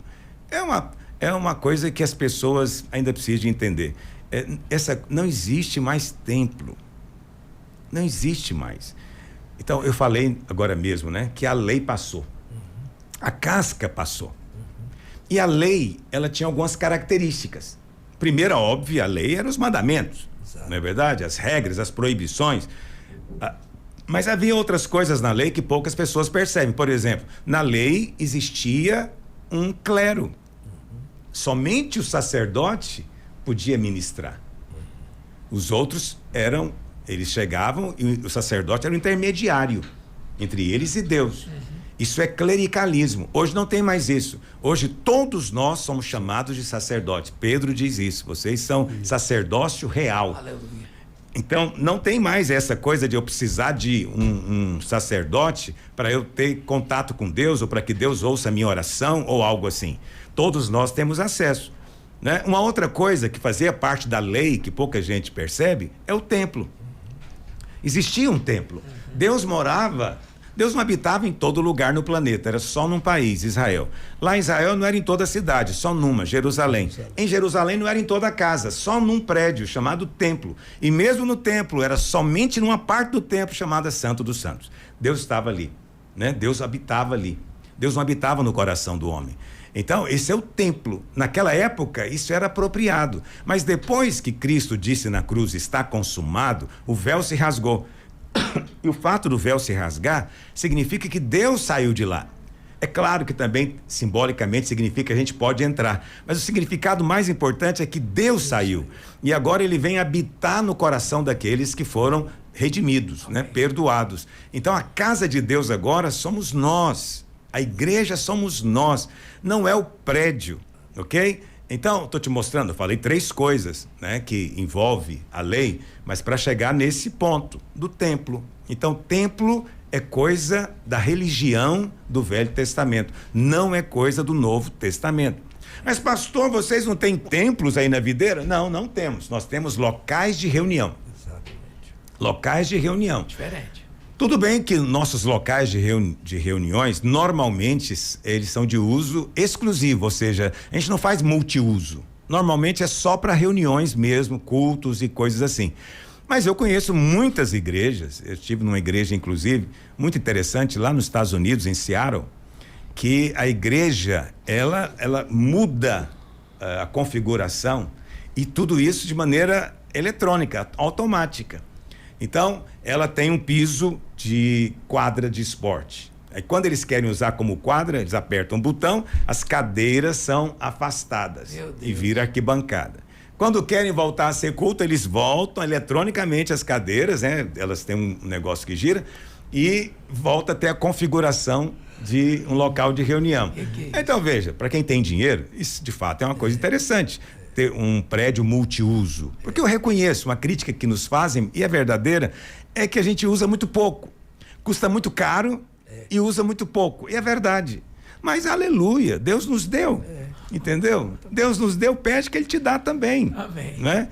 é uma coisa que as pessoas ainda precisam de entender. Não existe mais templo. Não existe mais. Então, eu falei agora mesmo, né, que a lei passou. A casca passou. E a lei, ela tinha algumas características. Primeira, óbvia, a lei eram os mandamentos. Exato. Não é verdade? As regras, as proibições. Mas havia outras coisas na lei que poucas pessoas percebem. Por exemplo, na lei existia um clero. Somente o sacerdote podia ministrar. Os outros eles chegavam e o sacerdote era o intermediário entre eles e Deus. Isso é clericalismo. Hoje não tem mais isso. Hoje todos nós somos chamados de sacerdotes. Pedro diz isso. Vocês são sacerdócio real. Aleluia. Então não tem mais essa coisa de eu precisar de um sacerdote para eu ter contato com Deus ou para que Deus ouça a minha oração ou algo assim. Todos nós temos acesso, né? Uma outra coisa que fazia parte da lei que pouca gente percebe é o templo. Existia um templo. Deus não habitava em todo lugar no planeta, era só num país, Israel. Lá em Israel não era em toda a cidade, só numa, Jerusalém. Em Jerusalém não era em toda a casa, só num prédio chamado templo. E mesmo no templo, era somente numa parte do templo chamada Santo dos Santos. Deus estava ali, né? Deus habitava ali. Deus não habitava no coração do homem. Então, esse é o templo. Naquela época, isso era apropriado. Mas depois que Cristo disse na cruz, está consumado, o véu se rasgou. E o fato do véu se rasgar significa que Deus saiu de lá. É claro que também simbolicamente significa que a gente pode entrar, mas o significado mais importante é que Deus saiu e agora ele vem habitar no coração daqueles que foram redimidos, né? Perdoados. Então a casa de Deus agora somos nós, a igreja somos nós, não é o prédio, ok? Então, estou te mostrando, eu falei 3 coisas, né, que envolve a lei, mas para chegar nesse ponto do templo. Então, templo é coisa da religião do Velho Testamento, não é coisa do Novo Testamento. Mas, pastor, vocês não têm templos aí na videira? Não, não temos. Nós temos locais de reunião. Exatamente. Locais de reunião. Diferente. Tudo bem que nossos locais de reuniões, normalmente, eles são de uso exclusivo, ou seja, a gente não faz multiuso. Normalmente é só para reuniões mesmo, cultos e coisas assim. Mas eu conheço muitas igrejas, eu estive numa igreja, inclusive, muito interessante, lá nos Estados Unidos, em Seattle, que a igreja, ela muda a configuração e tudo isso de maneira eletrônica, automática. Então, ela tem um piso de quadra de esporte. Aí, quando eles querem usar como quadra, eles apertam um botão, as cadeiras são afastadas e vira arquibancada. Quando querem voltar a ser culto, eles voltam eletronicamente as cadeiras, né? Elas têm um negócio que gira e volta a ter a configuração de um local de reunião. Então veja, para quem tem dinheiro, isso de fato é uma coisa interessante, ter um prédio multiuso, porque eu reconheço uma crítica que nos fazem, e é verdadeira, é que a gente usa muito pouco, custa muito caro e usa muito pouco, e é verdade, mas aleluia, Deus nos deu, entendeu? Deus nos deu, pede que Ele te dá também. Amém. Né?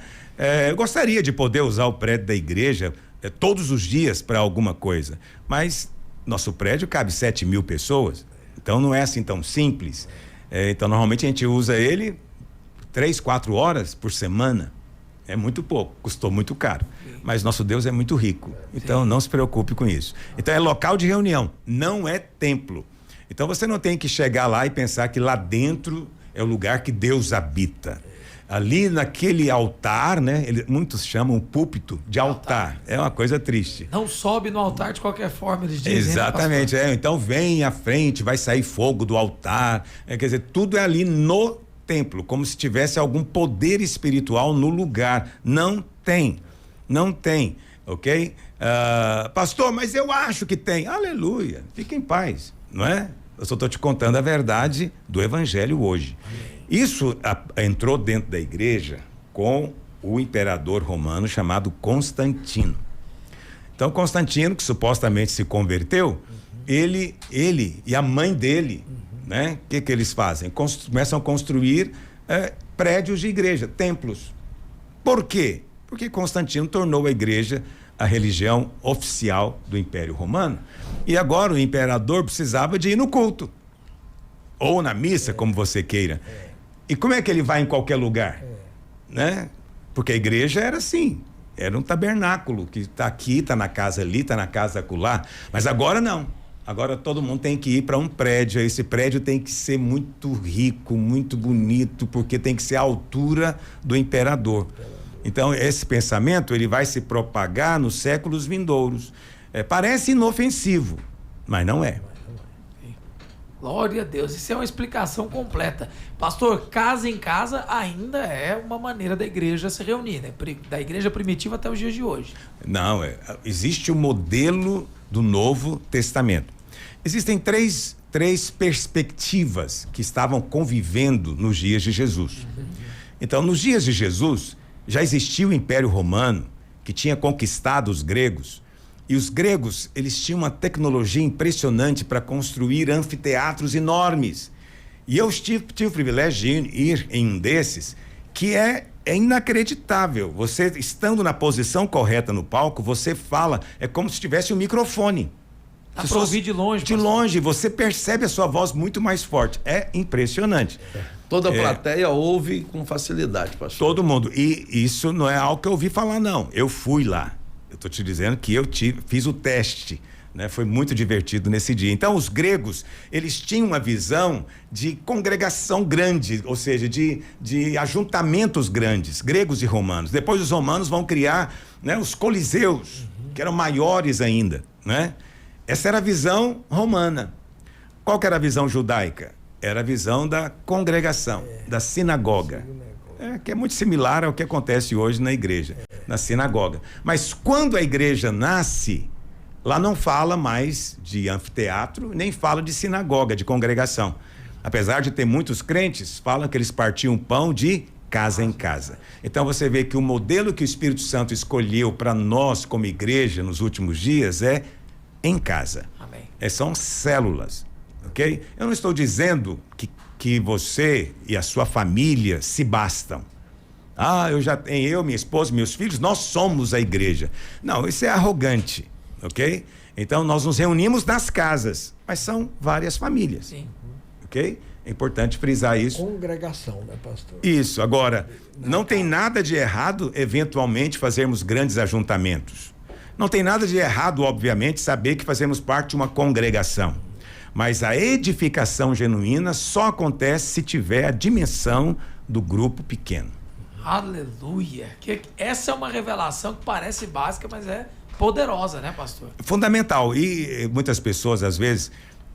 Eu gostaria de poder usar o prédio da igreja todos os dias para alguma coisa, mas nosso prédio cabe 7.000 pessoas, então não é assim tão simples. Então normalmente a gente usa ele 3-4 horas por semana, é muito pouco, custou muito caro, mas nosso Deus é muito rico, então não se preocupe com isso. Então é local de reunião, não é templo. Então você não tem que chegar lá e pensar que lá dentro é o lugar que Deus habita. Ali naquele altar, né? Muitos chamam o púlpito de altar. É uma coisa triste. Não sobe no altar de qualquer forma, eles dizem. Exatamente, então vem à frente, vai sair fogo do altar. Quer dizer, tudo é ali no templo, como se tivesse algum poder espiritual no lugar. Não tem, ok? Pastor, mas eu acho que tem. Aleluia, fique em paz, não é? Eu só estou te contando a verdade do evangelho hoje. Isso entrou dentro da igreja com o imperador romano chamado Constantino. Então Constantino, que supostamente se converteu, ele e a mãe dele, né? O que eles fazem? Começam a construir prédios de igreja, templos. Por quê? Porque Constantino tornou a igreja a religião oficial do Império Romano. E agora o imperador precisava de ir no culto. Ou na missa, como você queira. E como é que ele vai em qualquer lugar? Né? Porque a igreja era assim, era um tabernáculo, que está aqui, está na casa ali, está na casa acolá. Mas agora não. Agora todo mundo tem que ir para um prédio. Esse prédio tem que ser muito rico, muito bonito, porque tem que ser a altura do imperador. Então esse pensamento ele vai se propagar nos séculos vindouros. Parece inofensivo, mas não é. Glória a Deus, isso é uma explicação completa. Pastor, casa em casa ainda é uma maneira da igreja se reunir, né? Da igreja primitiva até os dias de hoje. Não, existe o modelo do Novo Testamento. Existem três perspectivas que estavam convivendo nos dias de Jesus. Então, nos dias de Jesus, já existia o Império Romano, que tinha conquistado os gregos. E os gregos, eles tinham uma tecnologia impressionante para construir anfiteatros enormes. E eu tive o privilégio de ir em um desses, que é inacreditável. Você, estando na posição correta no palco, você fala, é como se tivesse um microfone. Dá para ouvir de longe. De longe, você percebe a sua voz muito mais forte. É impressionante. Toda a plateia ouve com facilidade, pastor. Todo mundo. E isso não é algo que eu ouvi falar, não. Eu fui lá. Eu estou te dizendo que eu fiz o teste, né? Foi muito divertido nesse dia. Então, os gregos, eles tinham uma visão de congregação grande, ou seja, de ajuntamentos grandes, gregos e romanos. Depois os romanos vão criar, né, os coliseus, que eram maiores ainda, né? Essa era a visão romana. Qual que era a visão judaica? Era a visão da congregação, da sinagoga. Que é muito similar ao que acontece hoje na igreja, na sinagoga. Mas quando a igreja nasce, lá não fala mais de anfiteatro, nem fala de sinagoga, de congregação. Apesar de ter muitos crentes, falam que eles partiam pão de casa em casa. Então você vê que o modelo que o Espírito Santo escolheu para nós como igreja nos últimos dias é em casa. Amém. São células, ok? Eu não estou dizendo que você e a sua família se bastam. Eu já tenho, minha esposa, meus filhos, nós somos a igreja. Não, isso é arrogante, ok? Então nós nos reunimos nas casas, mas são várias famílias. Sim. Ok? É importante frisar isso. Congregação, né, pastor? Isso. Agora, não tem nada de errado, eventualmente, fazermos grandes ajuntamentos. Não tem nada de errado, obviamente, saber que fazemos parte de uma congregação. Mas a edificação genuína só acontece se tiver a dimensão do grupo pequeno. Aleluia! Essa é uma revelação que parece básica, mas é poderosa, né, pastor? Fundamental. E muitas pessoas, às vezes,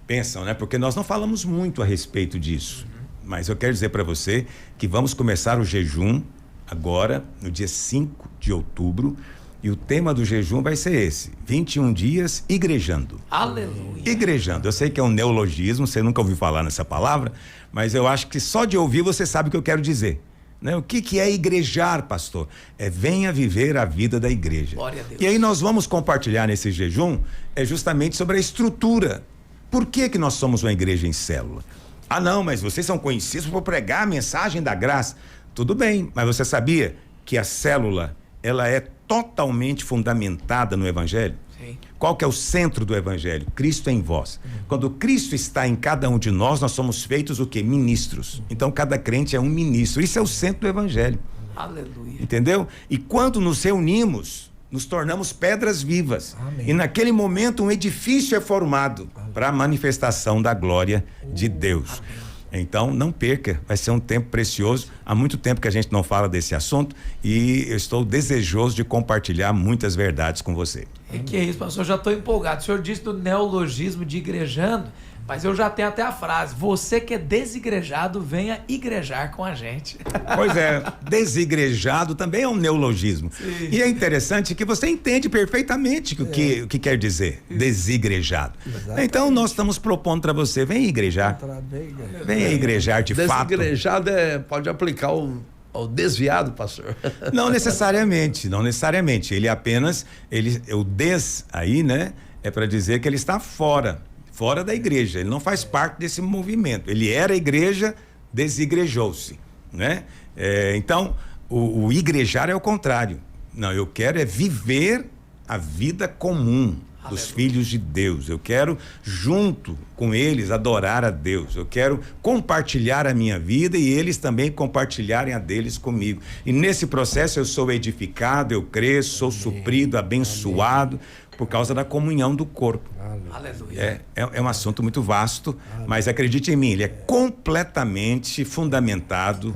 pensam, né? Porque nós não falamos muito a respeito disso. Mas eu quero dizer para você que vamos começar o jejum agora, no dia 5 de outubro, e o tema do jejum vai ser esse: 21 dias igrejando. Aleluia. Igrejando. Eu sei que é um neologismo, você nunca ouviu falar nessa palavra, mas eu acho que só de ouvir você sabe o que eu quero dizer. Né? O que é igrejar, pastor? É venha viver a vida da igreja. Glória a Deus. E aí nós vamos compartilhar nesse jejum justamente sobre a estrutura. Por que nós somos uma igreja em célula? Ah, não, mas vocês são conhecidos por pregar a mensagem da graça. Tudo bem, mas você sabia que a célula, ela é totalmente fundamentada no evangelho? Sim. Qual que é o centro do evangelho? Cristo em vós. Quando Cristo está em cada um de nós somos feitos o quê? Ministros. Então cada crente é um ministro. Isso é o centro do evangelho. Aleluia. Entendeu? E quando nos reunimos, nos tornamos pedras vivas. Amém. E naquele momento um edifício é formado para a manifestação da glória de Deus. Amém. Então, não perca, vai ser um tempo precioso. Há muito tempo que a gente não fala desse assunto e eu estou desejoso de compartilhar muitas verdades com você. Que é isso, pastor, eu já estou empolgado. O senhor disse do neologismo de igrejando, mas eu já tenho até a frase: você que é desigrejado, venha igrejar com a gente. Pois é, desigrejado também é um neologismo. Sim. E é interessante que você entende perfeitamente o que quer dizer desigrejado. Exatamente. Então, nós estamos propondo para você: venha igrejar. Venha igrejar de fato. Desigrejado pode aplicar ao desviado, pastor. Não necessariamente, não necessariamente. Ele apenas, o des aí, né? É para dizer que ele está fora da igreja. Ele não faz parte desse movimento. Ele era igreja, desigrejou-se, né? Então, o igrejar é o contrário. Não, eu quero viver a vida comum dos filhos de Deus. Eu quero, junto com eles, adorar a Deus. Eu quero compartilhar a minha vida e eles também compartilharem a deles comigo. E nesse processo eu sou edificado, eu cresço, sou suprido, abençoado por causa da comunhão do corpo. Aleluia. É um assunto muito vasto, mas acredite em mim, ele é completamente fundamentado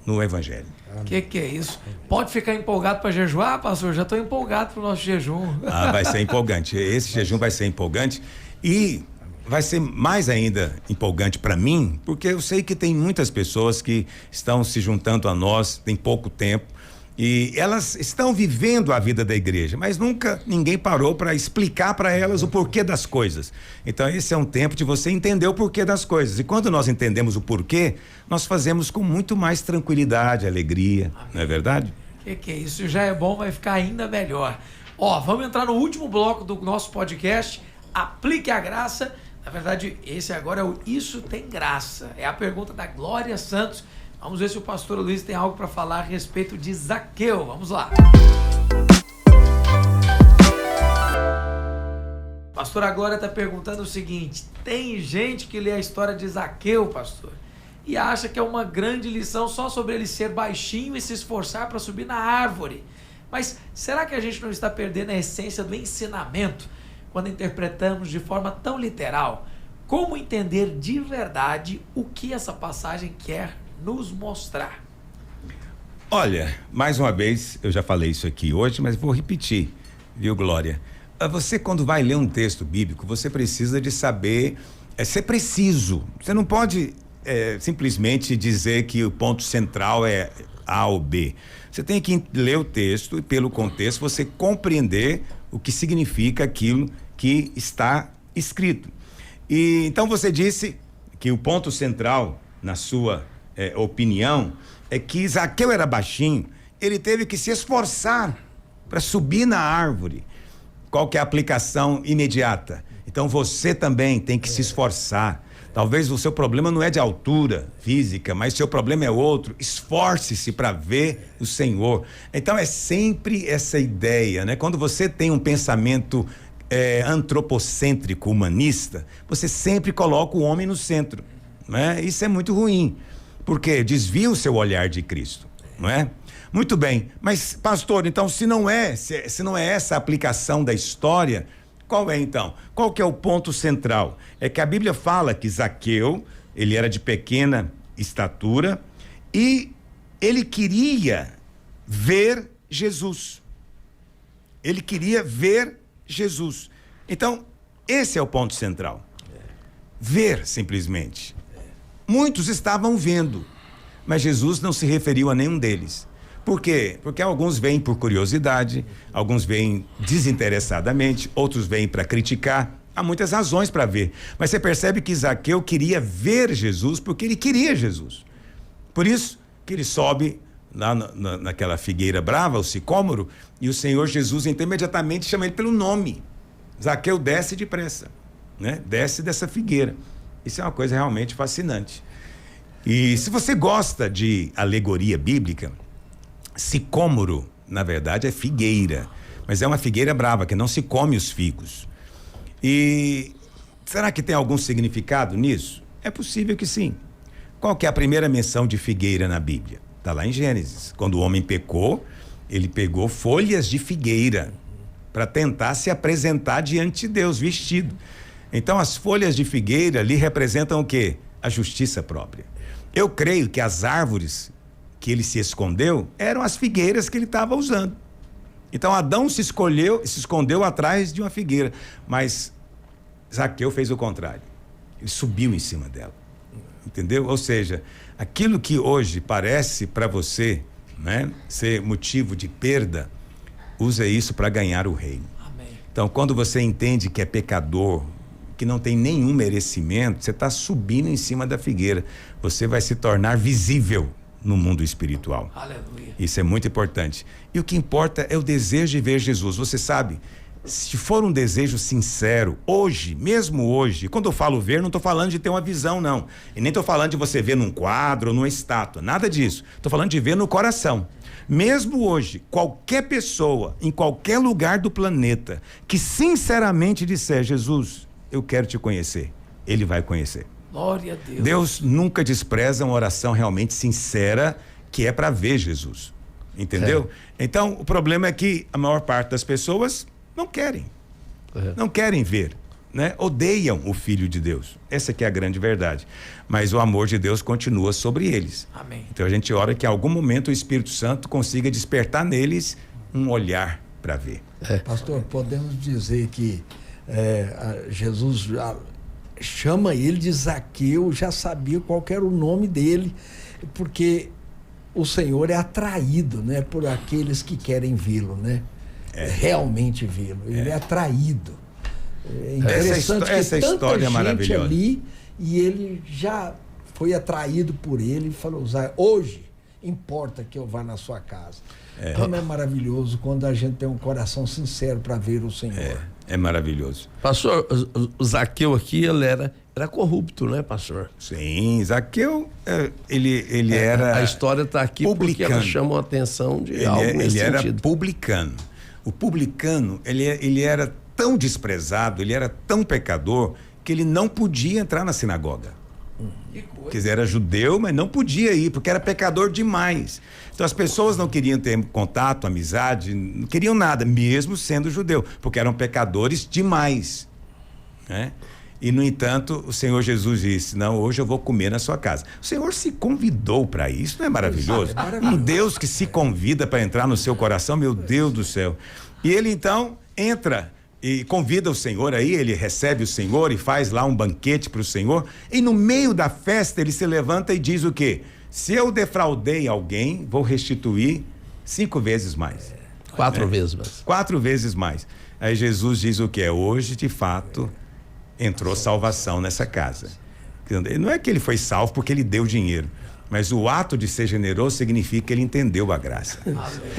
no Evangelho. Que é isso? Pode ficar empolgado para jejuar, pastor? Já estou empolgado para o nosso jejum. Vai ser empolgante. Esse jejum vai ser empolgante e vai ser mais ainda empolgante para mim, porque eu sei que tem muitas pessoas que estão se juntando a nós, tem pouco tempo, e elas estão vivendo a vida da igreja, mas nunca ninguém parou para explicar para elas o porquê das coisas. Então esse é um tempo de você entender o porquê das coisas, e quando nós entendemos o porquê, nós fazemos com muito mais tranquilidade, alegria. Amém. Não é verdade? Que é isso? Já é bom, vai ficar ainda melhor. Vamos entrar no último bloco do nosso podcast, Aplique a Graça. Na verdade, esse agora é o Isso Tem Graça, é a pergunta da Glória Santos. Vamos ver se o pastor Luiz tem algo para falar a respeito de Zaqueu. Vamos lá. Pastor, a Glória está perguntando o seguinte: tem gente que lê a história de Zaqueu, pastor, e acha que é uma grande lição só sobre ele ser baixinho e se esforçar para subir na árvore. Mas será que a gente não está perdendo a essência do ensinamento quando interpretamos de forma tão literal? Como entender de verdade o que essa passagem quer nos mostrar? Olha, mais uma vez, eu já falei isso aqui hoje, mas vou repetir, viu, Glória? Você, quando vai ler um texto bíblico, você precisa de saber, ser preciso. Você não pode simplesmente dizer que o ponto central é A ou B. Você tem que ler o texto e, pelo contexto, você compreender o que significa aquilo que está escrito. E então você disse que o ponto central, na sua opinião, é que Zaqueu era baixinho, ele teve que se esforçar para subir na árvore. Qual que é a aplicação imediata? Então você também tem que se esforçar. Talvez o seu problema não é de altura física, mas seu problema é outro. Esforce-se para ver o Senhor. Então é sempre essa ideia, né? Quando você tem um pensamento antropocêntrico, humanista, você sempre coloca o homem no centro, né? Isso é muito ruim, porque desvia o seu olhar de Cristo, não é? Muito bem, mas pastor, então se não é essa a aplicação da história, qual é então? Qual que é o ponto central? É que a Bíblia fala que Zaqueu, ele era de pequena estatura e ele queria ver Jesus. Ele queria ver Jesus. Então, esse é o ponto central. Ver, simplesmente. Muitos estavam vendo, mas Jesus não se referiu a nenhum deles. Por quê? Porque alguns vêm por curiosidade, alguns vêm desinteressadamente, outros vêm para criticar. Há muitas razões para ver. Mas você percebe que Zaqueu queria ver Jesus porque ele queria Jesus. Por isso que ele sobe lá naquela figueira brava, o sicômoro, e o Senhor Jesus então imediatamente chama ele pelo nome. Zaqueu, desce depressa, né? Desce dessa figueira. Isso é uma coisa realmente fascinante. E se você gosta de alegoria bíblica, sicômoro, na verdade, é figueira, mas é uma figueira brava que não se come os figos. E será que tem algum significado nisso? É possível que sim. Qual que é a primeira menção de figueira na Bíblia? Está lá em Gênesis. Quando o homem pecou, ele pegou folhas de figueira para tentar se apresentar diante de Deus vestido. Então as folhas de figueira ali representam o quê? A justiça própria. Eu creio que as árvores que ele se escondeu eram as figueiras que ele estava usando. Então Adão se escondeu atrás de uma figueira, mas Zaqueu fez o contrário. Ele subiu em cima dela. Entendeu? Ou seja, aquilo que hoje parece para você, né, ser motivo de perda, usa isso para ganhar o reino. Amém. Então, quando você entende que é pecador, que não tem nenhum merecimento, você está subindo em cima da figueira. Você vai se tornar visível no mundo espiritual. Aleluia. Isso é muito importante. E o que importa é o desejo de ver Jesus. Você sabe, se for um desejo sincero, hoje, mesmo hoje, quando eu falo ver, não estou falando de ter uma visão, não. E nem estou falando de você ver num quadro ou numa estátua, nada disso. Estou falando de ver no coração. Mesmo hoje, qualquer pessoa, em qualquer lugar do planeta, que sinceramente disser, Jesus, eu quero te conhecer, ele vai conhecer. Glória a Deus. Deus nunca despreza uma oração realmente sincera, que é para ver Jesus. Entendeu? Então, o problema é que a maior parte das pessoas não querem. Não querem ver, né? Odeiam o Filho de Deus. Essa que é a grande verdade. Mas o amor de Deus continua sobre eles. Amém. Então a gente ora que em algum momento o Espírito Santo consiga despertar neles um olhar para ver. Pastor, podemos dizer que Jesus chama ele de Zaqueu, já sabia qual que era o nome dele, porque o Senhor é atraído, né, por aqueles que querem vê-lo, né? Realmente vê-lo. Ele é atraído. É interessante essa que história tanta é maravilhosa. ali, e ele já foi atraído por ele e falou, hoje importa que eu vá na sua casa. Como é maravilhoso quando a gente tem um coração sincero para ver o Senhor. É maravilhoso. Pastor, o Zaqueu aqui, ele era corrupto, né, pastor? Sim, Zaqueu, ele era... A história está aqui publicano. porque ela chama a atenção de algo nesse ele sentido. Era publicano. O publicano, ele era tão desprezado, ele era tão pecador, que ele não podia entrar na sinagoga. Quer dizer, era judeu, mas não podia ir, porque era pecador demais. Então as pessoas não queriam ter contato, amizade, não queriam nada, mesmo sendo judeu, porque eram pecadores demais, né? E no entanto, o Senhor Jesus disse, não, hoje eu vou comer na sua casa. O Senhor se convidou para isso, não é maravilhoso? É maravilhoso. Um Deus que se convida para entrar no seu coração, meu Deus do céu. E ele então entra e convida o Senhor aí, ele recebe o Senhor e faz lá um banquete para o Senhor, e no meio da festa ele se levanta e diz o quê? Se eu defraudei alguém, vou restituir 5 vezes mais. 4 vezes mais. 4 vezes mais. Aí Jesus diz o quê? Hoje, de fato, entrou salvação nessa casa. Não é que ele foi salvo porque ele deu dinheiro, mas o ato de ser generoso significa que ele entendeu a graça.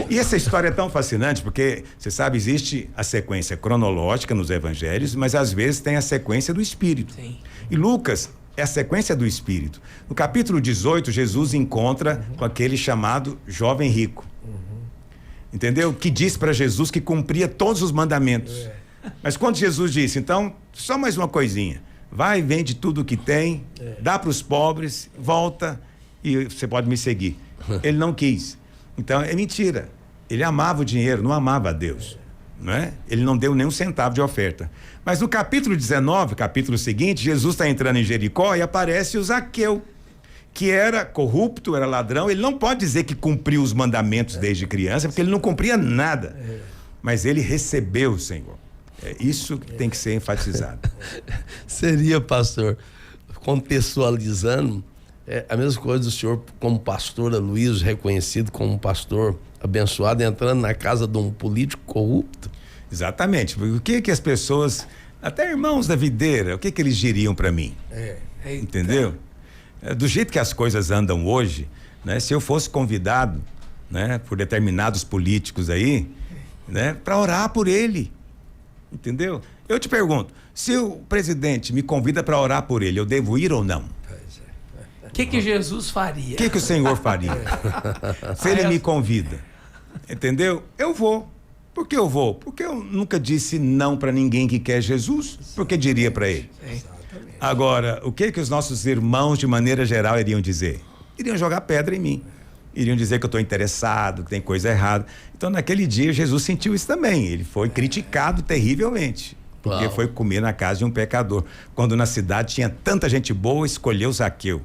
E essa história é tão fascinante porque, você sabe, existe a sequência cronológica nos evangelhos, mas às vezes tem a sequência do Espírito. Sim. E Lucas é a sequência do Espírito. No capítulo 18, Jesus encontra com aquele chamado jovem rico. Entendeu? Que diz para Jesus que cumpria todos os mandamentos. Mas quando Jesus disse, então, só mais uma coisinha, vai, vende tudo o que tem, dá para os pobres, volta e você pode me seguir. Ele não quis. Então é mentira. Ele amava o dinheiro, não amava a Deus, não é? Ele não deu nem um centavo de oferta. Mas no capítulo 19, capítulo seguinte, Jesus está entrando em Jericó e aparece o Zaqueu, que era corrupto, era ladrão. Ele não pode dizer que cumpriu os mandamentos desde criança, porque ele não cumpria nada. Mas ele recebeu o Senhor. É isso que tem que ser enfatizado. Seria, pastor, contextualizando, É a mesma coisa do senhor, como pastor Aloysio, reconhecido como um pastor abençoado, entrando na casa de um político corrupto. Exatamente. O que as pessoas, até irmãos da videira, o que eles diriam para mim? Entendeu? Do jeito que as coisas andam hoje, né? Se eu fosse convidado, né, por determinados políticos aí, né, para orar por ele, entendeu? Eu te pergunto, se o presidente me convida para orar por ele, eu devo ir ou não? O que Jesus faria? O que o Senhor faria? Se ele me convida, entendeu? Eu vou. Por que eu vou? Porque eu nunca disse não para ninguém que quer Jesus. Por que diria para ele? Agora, o que os nossos irmãos, de maneira geral, iriam dizer? Iriam jogar pedra em mim. Iriam dizer que eu estou interessado, que tem coisa errada. Então, naquele dia, Jesus sentiu isso também. Ele foi criticado terrivelmente. Porque foi comer na casa de um pecador. Quando na cidade tinha tanta gente boa, escolheu Zaqueu.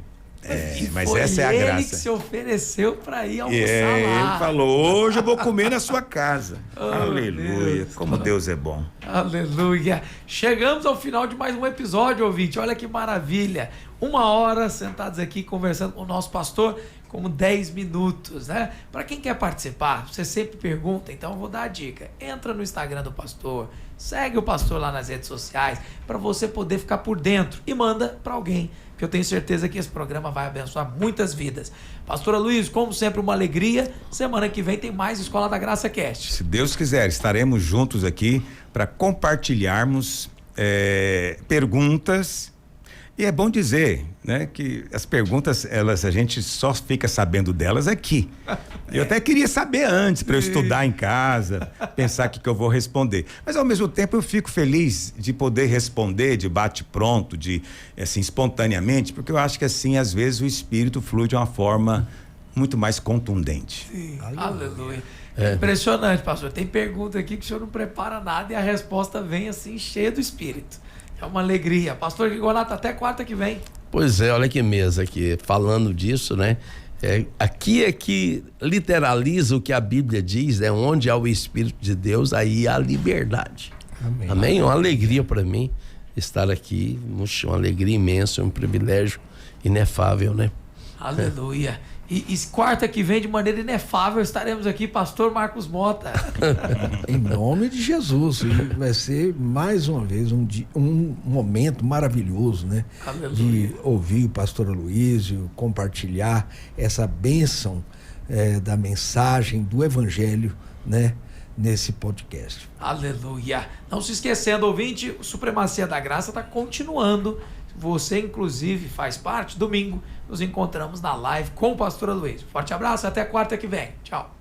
Mas essa é a graça. Ele que se ofereceu para ir almoçar lá. Ele falou, hoje eu vou comer na sua casa. Aleluia, Deus, como Deus é bom. Aleluia. Chegamos ao final de mais um episódio, ouvinte. Olha que maravilha. 1 hora sentados aqui conversando com o nosso pastor, como 10 minutos, né? Para quem quer participar, você sempre pergunta, então eu vou dar a dica. Entra no Instagram do pastor, segue o pastor lá nas redes sociais, para você poder ficar por dentro e manda para alguém, que eu tenho certeza que esse programa vai abençoar muitas vidas. Pastor Aloysio, como sempre, uma alegria. Semana que vem tem mais Escola da Graça Cast. Se Deus quiser, estaremos juntos aqui para compartilharmos perguntas. E é bom dizer, né, que as perguntas, a gente só fica sabendo delas aqui. Eu até queria saber antes, para eu estudar em casa, pensar o que eu vou responder. Mas ao mesmo tempo eu fico feliz de poder responder de bate-pronto, assim, espontaneamente, porque eu acho que assim, às vezes o Espírito flui de uma forma muito mais contundente. Sim. Aleluia. Impressionante, pastor. Tem pergunta aqui que o senhor não prepara nada e a resposta vem assim, cheia do Espírito. É uma alegria. Pastor Rigonato, até quarta que vem. Pois é, olha que mesa aqui, falando disso, né? Aqui é que literaliza o que a Bíblia diz, né? Onde há o Espírito de Deus, aí há liberdade. Amém? Amém? Uma alegria para mim estar aqui, uma alegria imensa, um privilégio inefável, né? Aleluia. E quarta que vem, de maneira inefável, estaremos aqui, pastor Marcos Mota. Em nome de Jesus. Vai ser, mais uma vez, um momento maravilhoso, né? Aleluia. De ouvir o pastor Aloysio, compartilhar essa bênção da mensagem do Evangelho, né? Nesse podcast. Aleluia. Não se esquecendo, ouvinte, o Supremacia da Graça está continuando. Você, inclusive, faz parte. Domingo, nos encontramos na live com o pastor Aloysio. Forte abraço, até quarta que vem. Tchau.